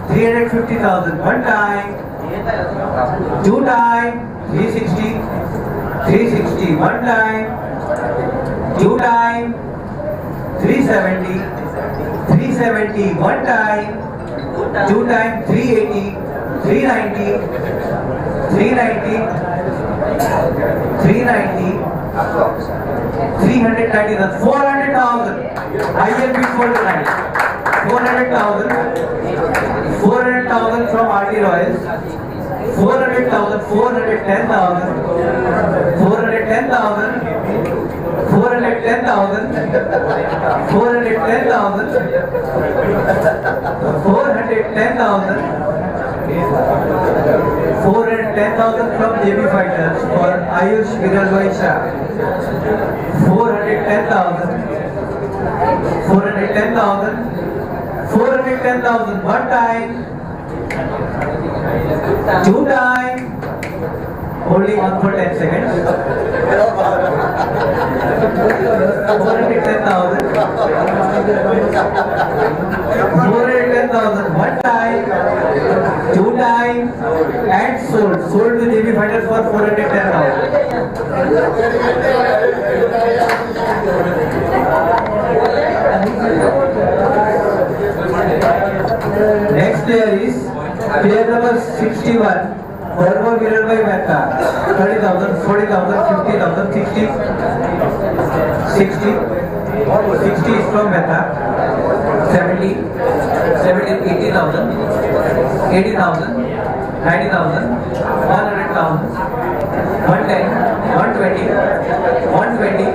350,000. One time. Two time. 360. 360. One time. Two time. 370. 370. One time. Two time. 380. 390. 390. 390. 390. 400,000. I will be for tonight. 400,000. 400,000 from RT Royals. 400,000. 410,000. 410,000. 410,000. 410,000. 410,000. 410,000 from JB Fighters for Ayush Viralbhai Shah. 410,000. 410,000. 410,000. One time. Two time. Holding on for 10 seconds. 410,000. 410,000. One time. Two time. And sold. Sold to JB Fighters for 410,000. Next player is player number 61. Varma Viralbhai Mehta. 30,000, 40,000, 50,000, 60. 60. 60 is from Mehta. 70. 70, 80,000. 80,000. 90,000. 100,000. 110. 120. 120.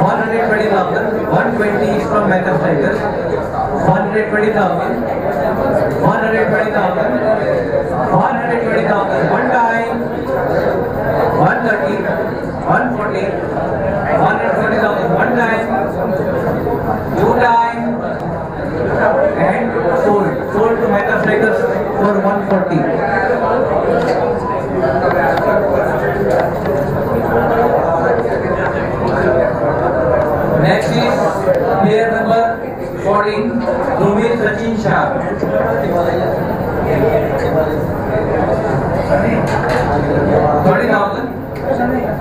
120,000. 120 is from Mehta Strikers. 120,000. 120,000. 120,000. One time. 130. 140. 140,000. One time. Two time. And sold. Sold to Mehta Strikers for 140. Next is player number 14, Rumir Sachin Shah. 30,000.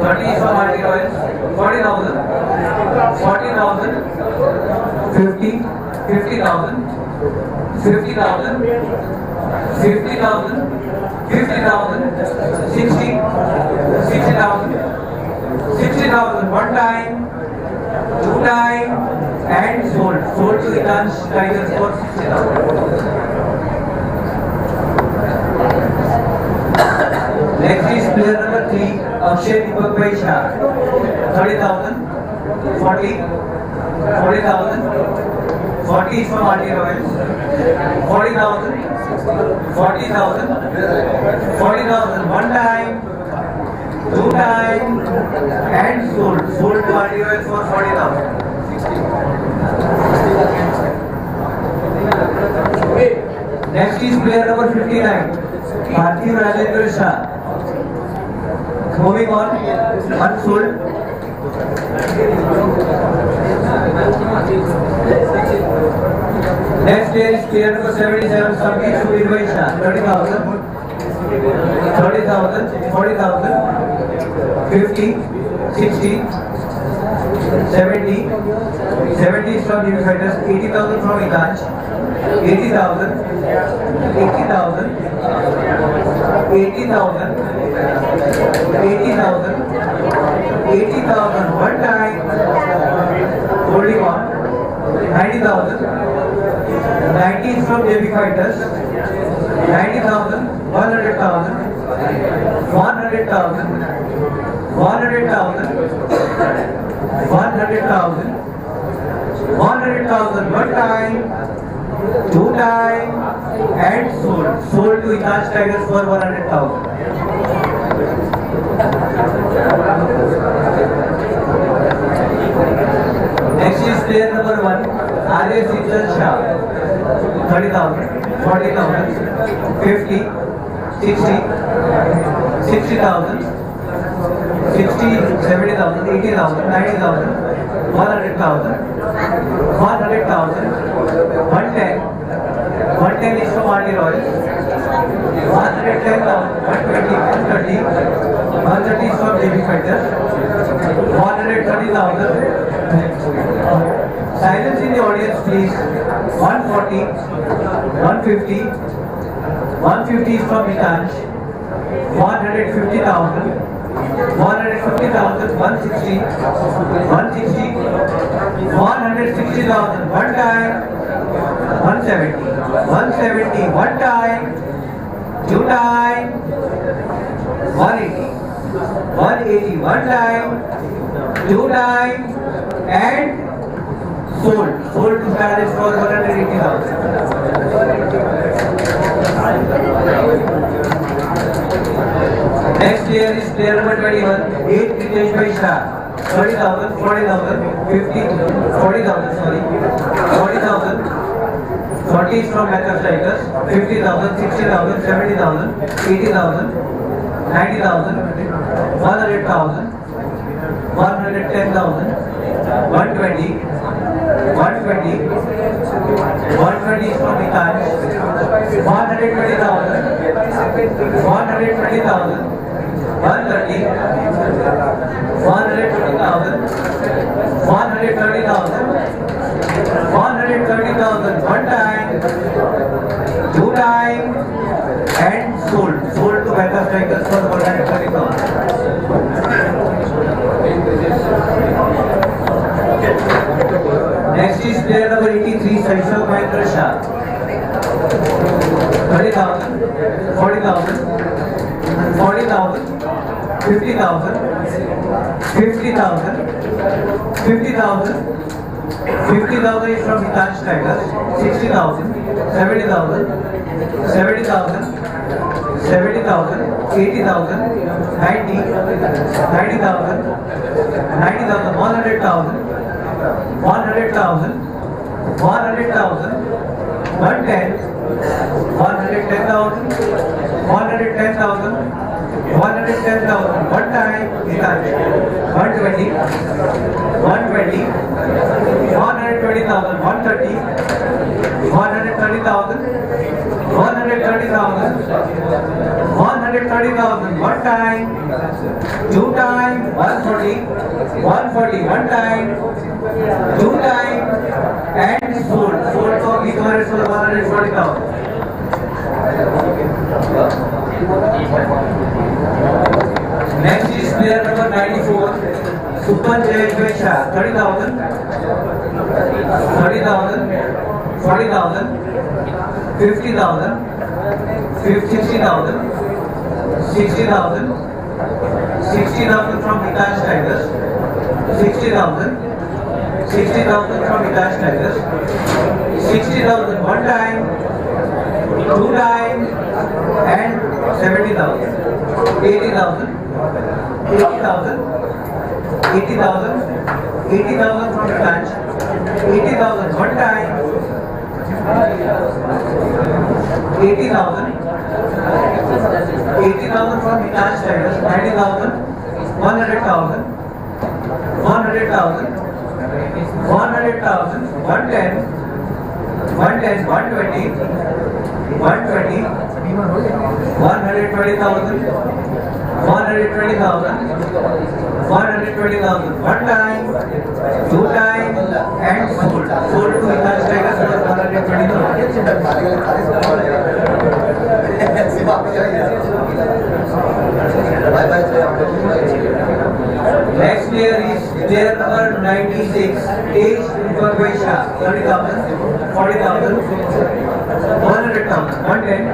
30 is from RT Royals. 40,000. 40,000. 50. 50,000. 50,000. 50,000. 50,000. 60. 60,000. 60,000. One time. Two time. And sold. Sold to the Dance Tigers for 60,000. Next is player number 3, Akshay Deepak Bhai Shah. 30,000. 40. 40,000. 40 is from RT Royals. 40,000. 40,000. 40,000. One time. Two time. And sold. Sold to RT Royals for 40,000. Next is player number 59, Parthiv Rajendra Shah. Moving on, unsold. Next player is player number 77, Samkeet Suvirbai Shah. 30,000. 30,000. 40,000. 50. 60. 70. 70 is from DVO Fighters. 80,000 from Ikanch. 80,000. 80,000. 80,000. 80,000. 80,000. One time. Holding on. 90,000. 90 is from JB Fighters. 90,000. 100,000. 100,000. 100,000. 100,000. 100,000. One time. Two time. And sold. Sold to Ikanch Tigers for 100,000. Next is player number 1, Arya Sijal Shah. 30,000. 40,000. 50. 60. 60,000. 60, 70,000, 80,000, 90,000, 100,000, 100,000, 110. 110 is from RT Army Royals. 110,000, 120, 130. 130 is from JB Fighters. 130,000. Silence in the audience, please. 140, 150. 150 is from Mitansh. 150,000. 150,000, 160, 160, 160,000, one time, 170, 170, one time, two time, 180, 180, one time, two time, and sold to Paris for 180,000. Next player is player number 21, 8 Kritesh Bhai Shah. 30,000, 40,000, 50, 40,000, sorry. 40,000. 40 is from Matchup Strikers. 50,000, 60,000, 70,000, 80,000, 90,000, 100,000, 110,000, 120, 120, 120 is from Mitansh. 120,000, 120,000, 130, 120,000, 130,000, 130,000, one time, two time, and sold to Backup Strikers for 130,000. Next is player number 83, Saishav Mahendra Shah. 30,000, 40,000, 40,000, 50,000, 50,000, 50,000, 50,000 is from Mitansh Tigers. 60,000, 70,000, 70,000, 70,000, 80,000, 90, 90,000, 90,000, 100,000, 100,000, 100,000, 110, 110,000, 110,000, 110,000, one time, 120, 120, 120,000, 130, 130,000, 130,000, 130,000, one time, two time, 140, 140, one time, two time, and sold for equivalent for 140,000. Next is player number 94, Supan Jayesh Shah. 30,000, 30,000, 40,000, 50,000, 60,000, 60,000, 60,000 from Mitansh Tigers. 60,000, 60,000 from Mitansh Tigers. 60,000 one time, two time, and 70,000. 80,000, 80,000, 80,000, 80,000 from Mitansh. 80,000 one time, 80,000, 80,000 from Mitansh Tigers. 90,000, 100,000, 100,000, 100,000, 110, 110, 120, 120, 120,000, 120,000, 120,000, one time, two time, and sold to Mitansh Tigers for 120,000. Next player is player number 96, Tej Deepak Shah. 30,000, 40,000, 100,000, 110,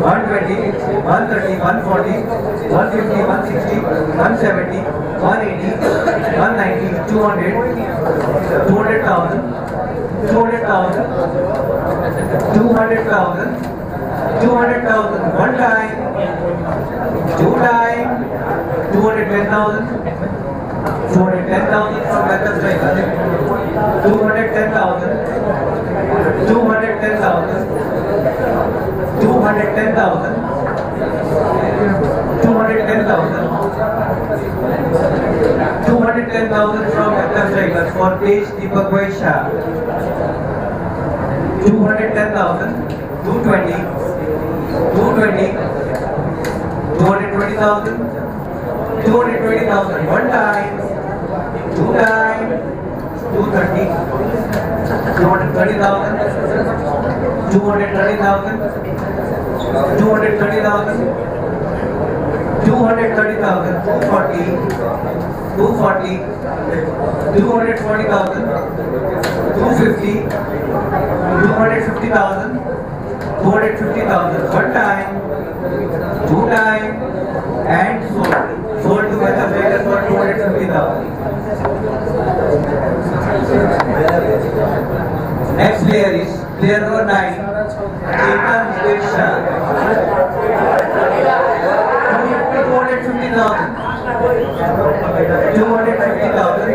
120, 130, 140, 150, 160, 170, 180, 190, 200, 200,000, 200,000, 200,000, 200,000, one time, two time, 210,000, 210,000 from Backup Strikers. 210,000, 210,000, 210,000, 210,000, 210,000 from Backup Strikers for Tej Deepak Shah. 210,000, 220, 220, 220,000, 220,000, one time, two time, 230, 230,000, 230,000, 230,000, 230,000, 240, 240, 240,000, 250, 250,000, 250,000, one time, two time, and sold. Sold to Meta Traders for 250,000. Next player is player number 9, Chetan Shah. 250,000, 250,000,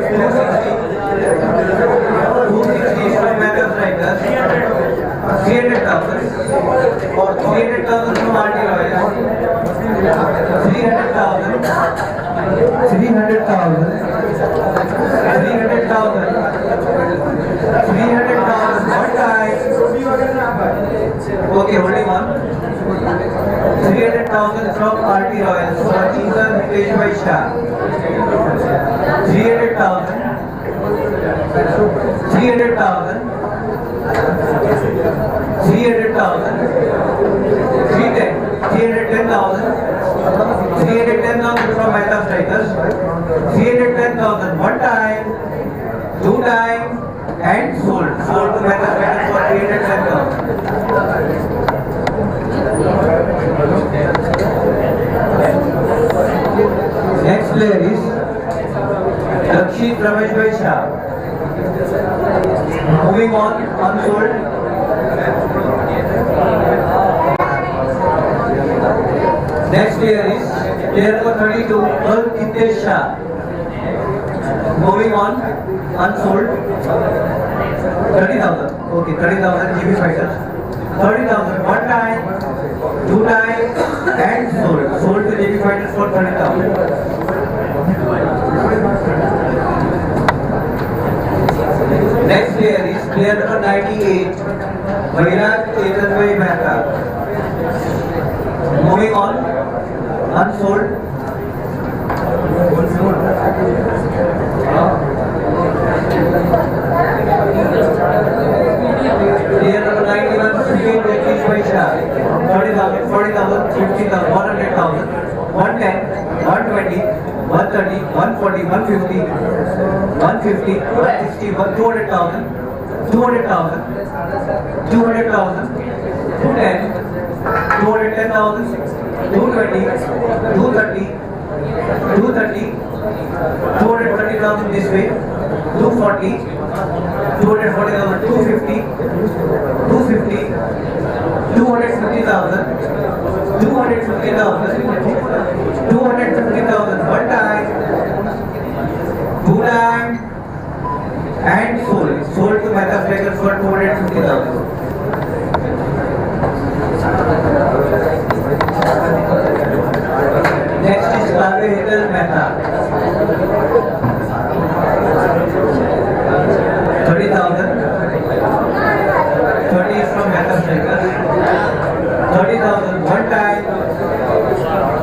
260 from Meta Traders, 300,000, or 300,000 from RT Royal, 300,000, 300,000, 300,000, 300,000, one time. Okay, only one. 300,000 from RT Royal for Chetan Shah. 300,000, 300,000, 300,000, 310,000, 310,000 from Meta Strikers, 310,000, one time, two time, and sold. Sold to Meta Strikers for 310,000. Next player is Lakshit Ramesh Shah. Moving on, unsold. Next player is player number 32, Hitesh Shah. Moving on, unsold. 30,000. Okay, 30,000 GB fighters. 30,000, one time, two time, and sold. Sold to GB fighters for 30,000. Next player is player number 98, Vairag Chetanbhai Mehta. Moving on, unsold. Player number 91, Sriket Jagdishbhai Shah. 30,000, 40,000, 50,000, 100,000, 110, 120, 130, 140, 150, 150, 160, 200,000, 200,000, 200,000, 210, 210,000, 220, 230, 230, 230,000 this way, 240, 240,000, 250, 250, 250,000, 250,000, 250,000, one time, two time, and sold. Sold to Meta Strikers for 250,000. Next is Kaveh Mehta. 30,000. 30 is from Meta Strikers. 30,000, one time,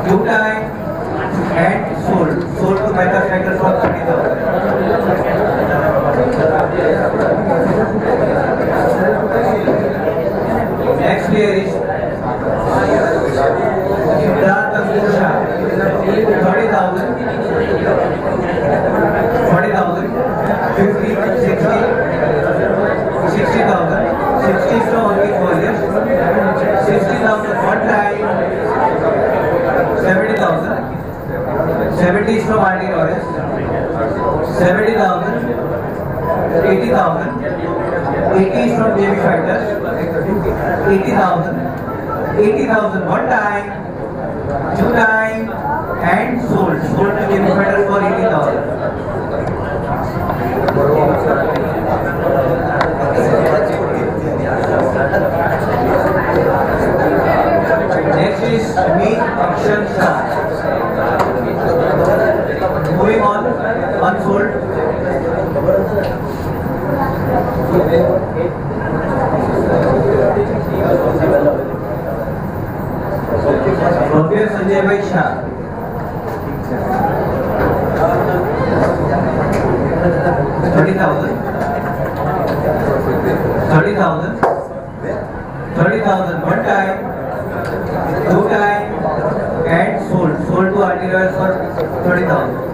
two time, and sold. Sold to Meta Strikers for 30,000. Next player is Shah. 30,000, 40,000, 50, 60, 60,000, 60 from only 4 years, 60,000, one time, 70,000, 70 is from RT Royals, 70,000, 80,000, 80 is from JB Fighters, 80,000, 80,000, one time, two time, and sold. Sold to JB Fighters for 80,000. Next is Meet Akshan Shah. Moving on, unsold. 30,000 one time, two time, and sold. Sold to arterials for 30,000.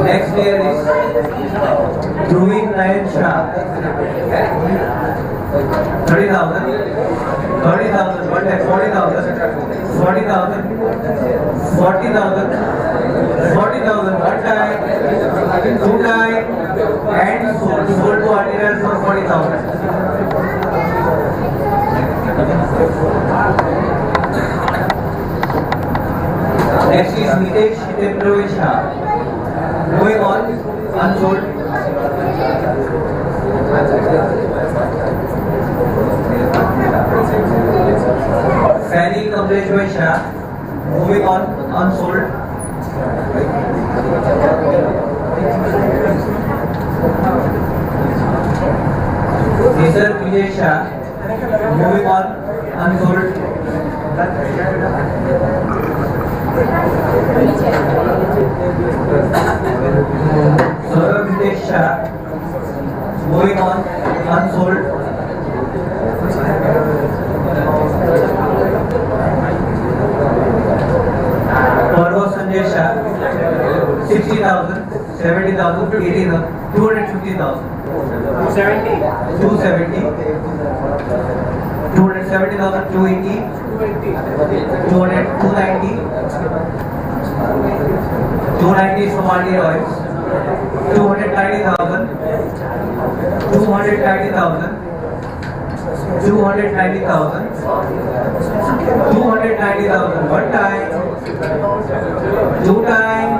Next player is Dhruvi Nayan Shah. 30,000, 30,000 one time, 40,000, 40,000, 40,000, 40,000 one time, two time, and sold. Sold to arterials for 40,000. Next is Mitesh Shitendra Shah. Moving on, unsold. Fanny Kamlesh Shah. Moving on, unsold. Nisar Vijay Shah. Moving on, unsold. Saurabh Vijay Shah. Moving on, unsold. Parvo Sanjay Shah. 60,000, 70,000, 80,000, 250,000. 270. 270. 270,000, 280. 200, 290. 290 is from RD Royals. 290,000. 290,000. 290,000. 290,000 one time. Two time.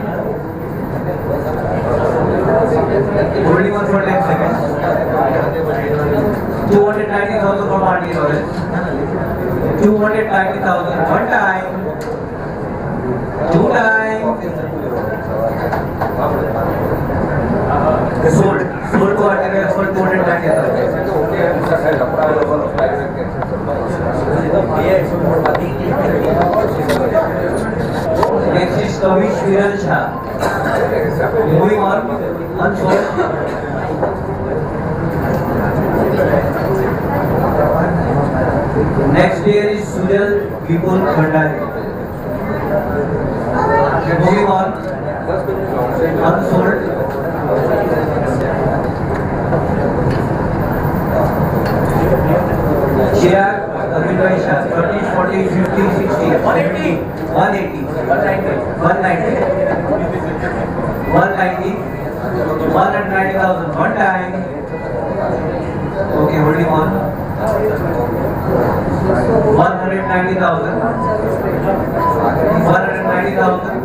Holding on for 10 seconds. 290,000 from RD Royals. 290,000 one time. Two time. Sold. Sold to arterials for 290,000. Next is Kavish Viral Shah. Moving on, unsold. Next player is Sujal Vipul Bhandari. Moving on, unsold. Chirag Arvind Shah, 30, 40, 50, 60, 180, 180, 190, 190, 190,000 one time. Okay, holding on. 190,000, 190,000,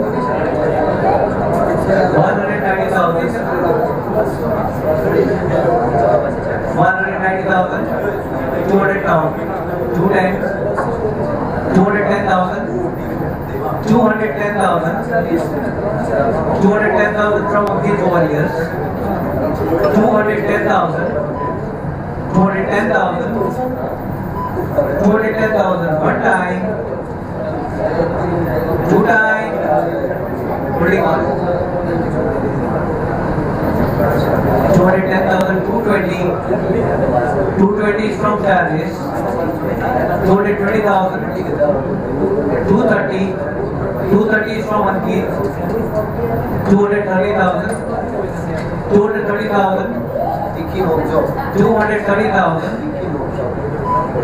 190,000, 200 count, 2 times, 210,000, 210,000, 210,000 from Abhi Warriors, 210,000, 210,000, 210,000 one time, two time, holding on. 210,000, 220, 220 is from Charles, 220,000, 230, 230 is from Ankit, 230,000, 230,000, 230,000,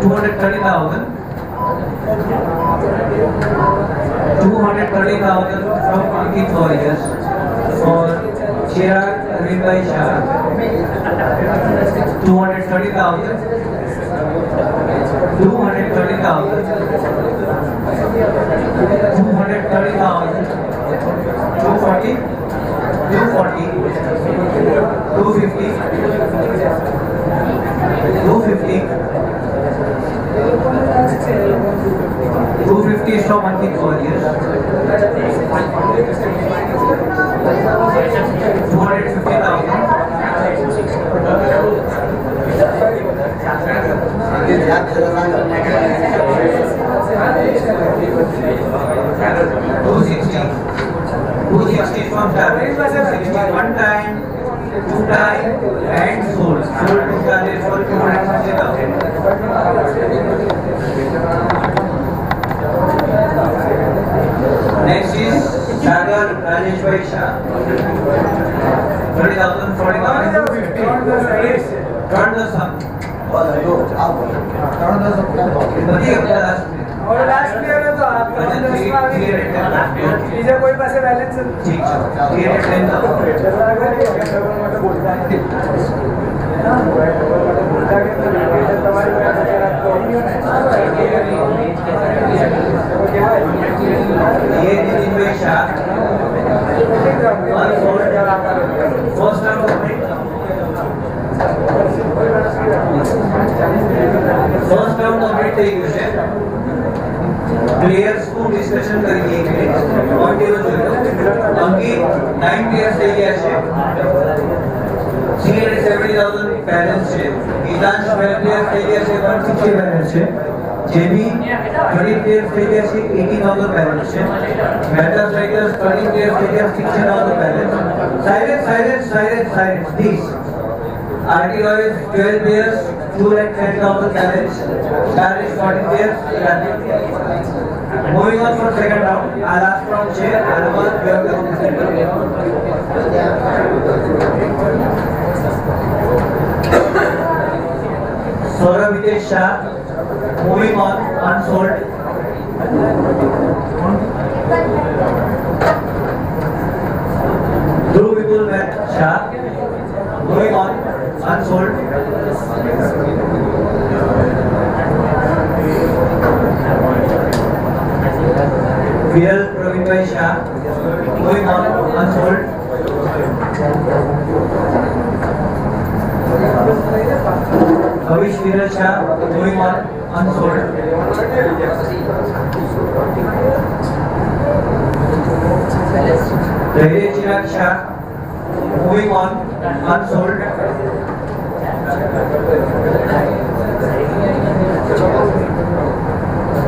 230,000, 230,000 from Ankit Warriors for Chirag Arvind Shah. 230,000, 230,000, 230,000, 240, 240, 250, 250, 250 is from Ankit Warriors. 250,000. 260 from Travis, 60 one time, two time, and और last player है तो आप इधर कोई पास balance ठीक first round complete થઈ ગયું છે પ્લેયર્સ નું ડિસ્કશન કરી લઈએ ઓન ટેબલ જોઈ અંકી 9 પ્લેયર્સ થઈ ગયા છે 370,000 બેલેન્સ છે ઈદાન 12 પ્લેયર્સ થઈ ગયા છે 160 બેલેન્સ છે જેબી 30 પ્લેયર્સ થઈ ગયા છે 80,000 બેલેન્સ છે મેટા સ્ટ્રાઇકર્સ 30 પ્લેયર્સ થઈ ગયા 60,000 balance silence please RT Royals 12 players, 210,000 balance. Spanish 40 players, 11. Moving on for second round. Our last round chair, Anwar, you have to Saurabh Vitesh Shah, moving on, unsold. Dhruv Vipul Shah, moving on. Unsold. Viral Praveen Shah, moving on. Unsold. Avish Viral Shah, moving on. Unsold. Dhairy Chirag Shah, moving on. Unsold.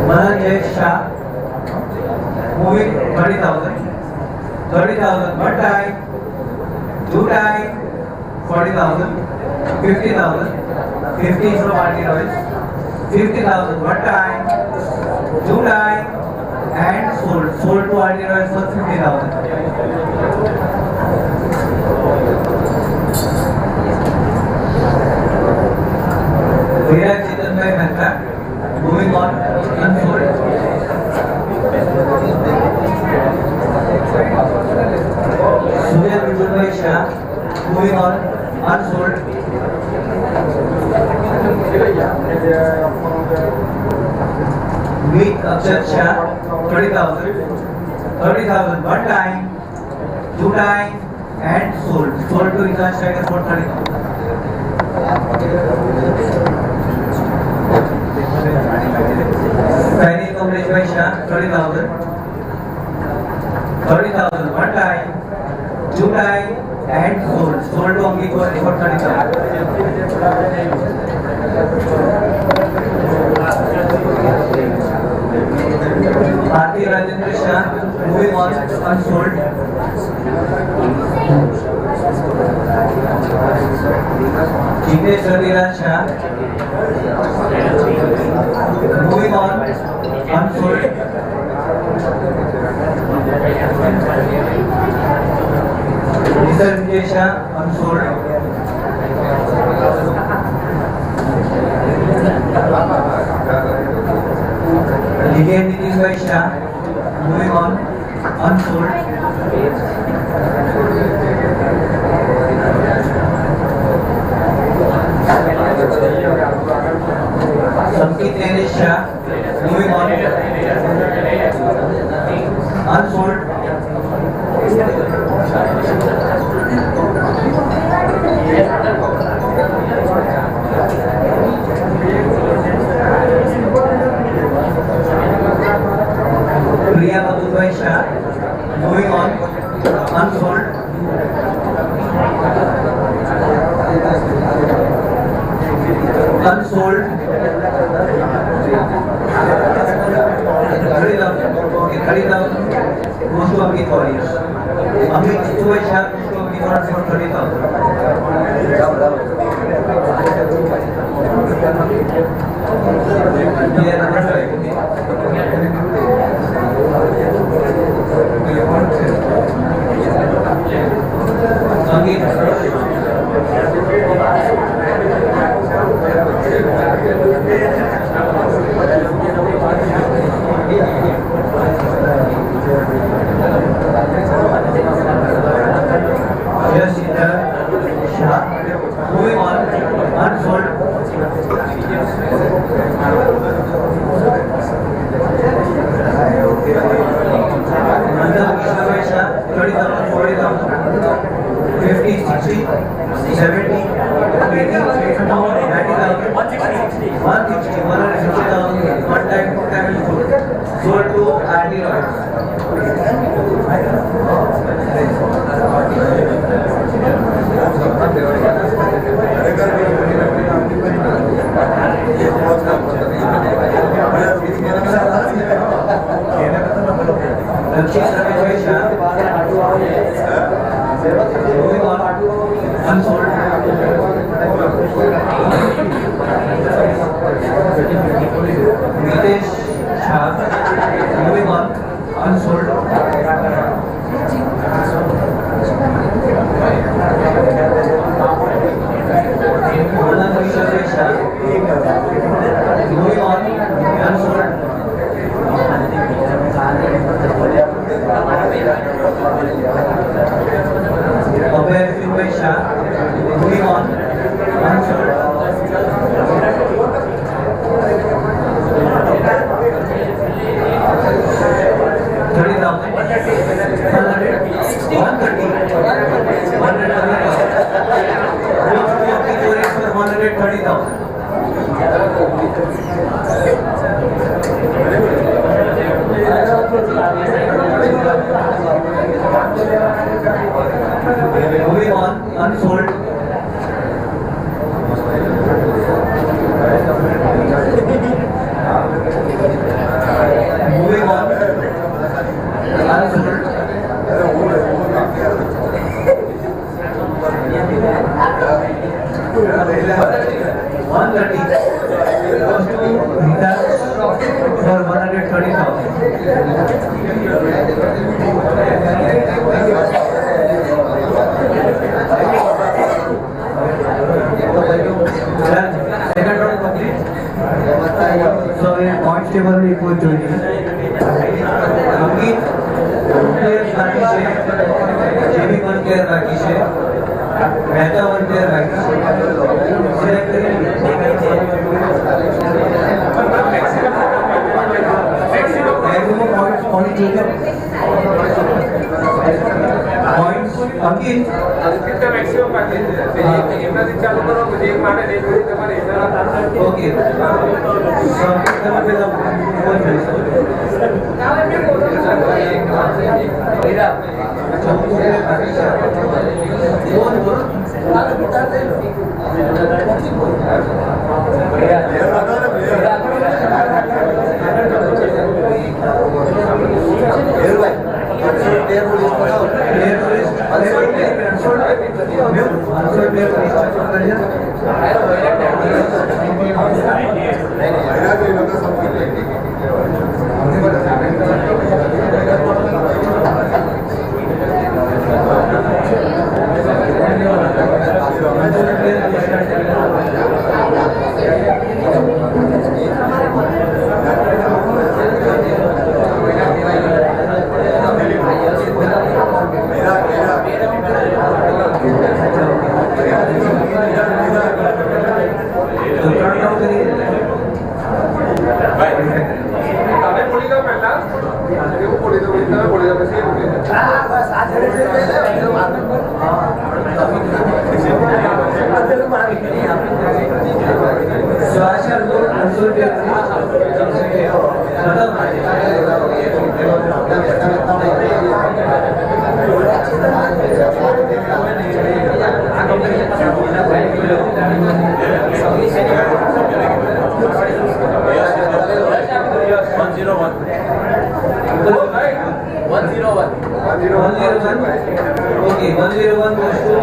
Manan Yash Shah, moving 30,000. 30,000, one time, two time, 40,000, 50,000, 50 from RT Royals, 50,000, one time, two time, and sold to RT Royals for 50,000. Virat Chetan Bhai Mehta, moving on, unsold. Surya Vipul Bhai Shah, moving on, unsold. Meet Akshat Shah, 30,000. 30,000, one time, two time, and sold to Ikan Striker for 30,000. Signing Kamlesh Bhai Shah, 30,000. 30,000, one time, two time, and sold to Ankit for 30,000. Bharti Rajendra Shah, moving on, unsold. Jitesh Raviraj Shah, moving on, unsold. Nisar Vijay Shah, unsold. Ligen Nitish Bhai Shah, moving on, unsold. Samkit Dinesh Shah, moving on, unsold. Priya Madhubhai Shah, moving on, unsold. Unsold. 30,000 goes to Ankit Warriors. Ankit Chittubai Shah goes to Ankit Warriors for 30,000. Ankit Moving on, unsold. Another Kishavesha, 30,000, 40,000, 50, 60, 70, 80, 90,000, 160, 150,000, one time, two time sold to RD Royals. Moving on, unsold. Nitesh Shah, moving on, unsold. Moving on, unsold. Moving on, unsold. Moving on, unsold. Moving on, unsold. 130 goes to Rita for 130,000. Second round complete. So in points table we put joining. Ankit, player बाकी है, JB 1 player बाकी है, Mehta 1 player बाकी है. Select करें. Maximum points only taken. Points Ankit. कितना maximum package है? एमना से चालू करो मुझे एक माने एक घड़ी तुम्हारे इधर Okay. So कितना पैसा बोल रहे हो? Okay, 101 goes to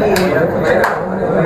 98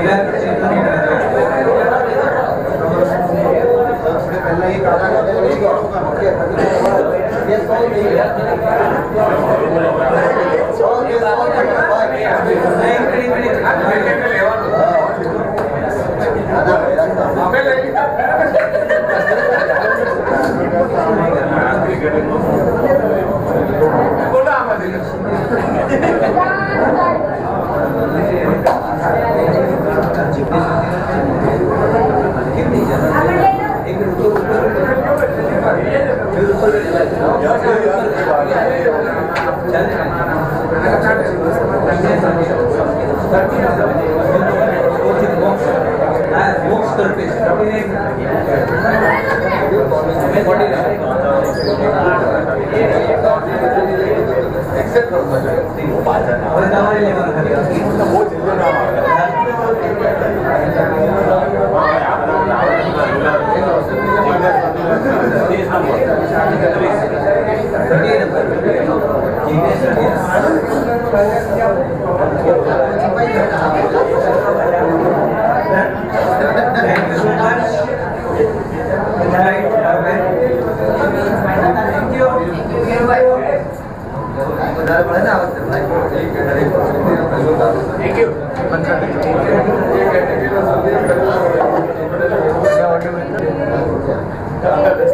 છે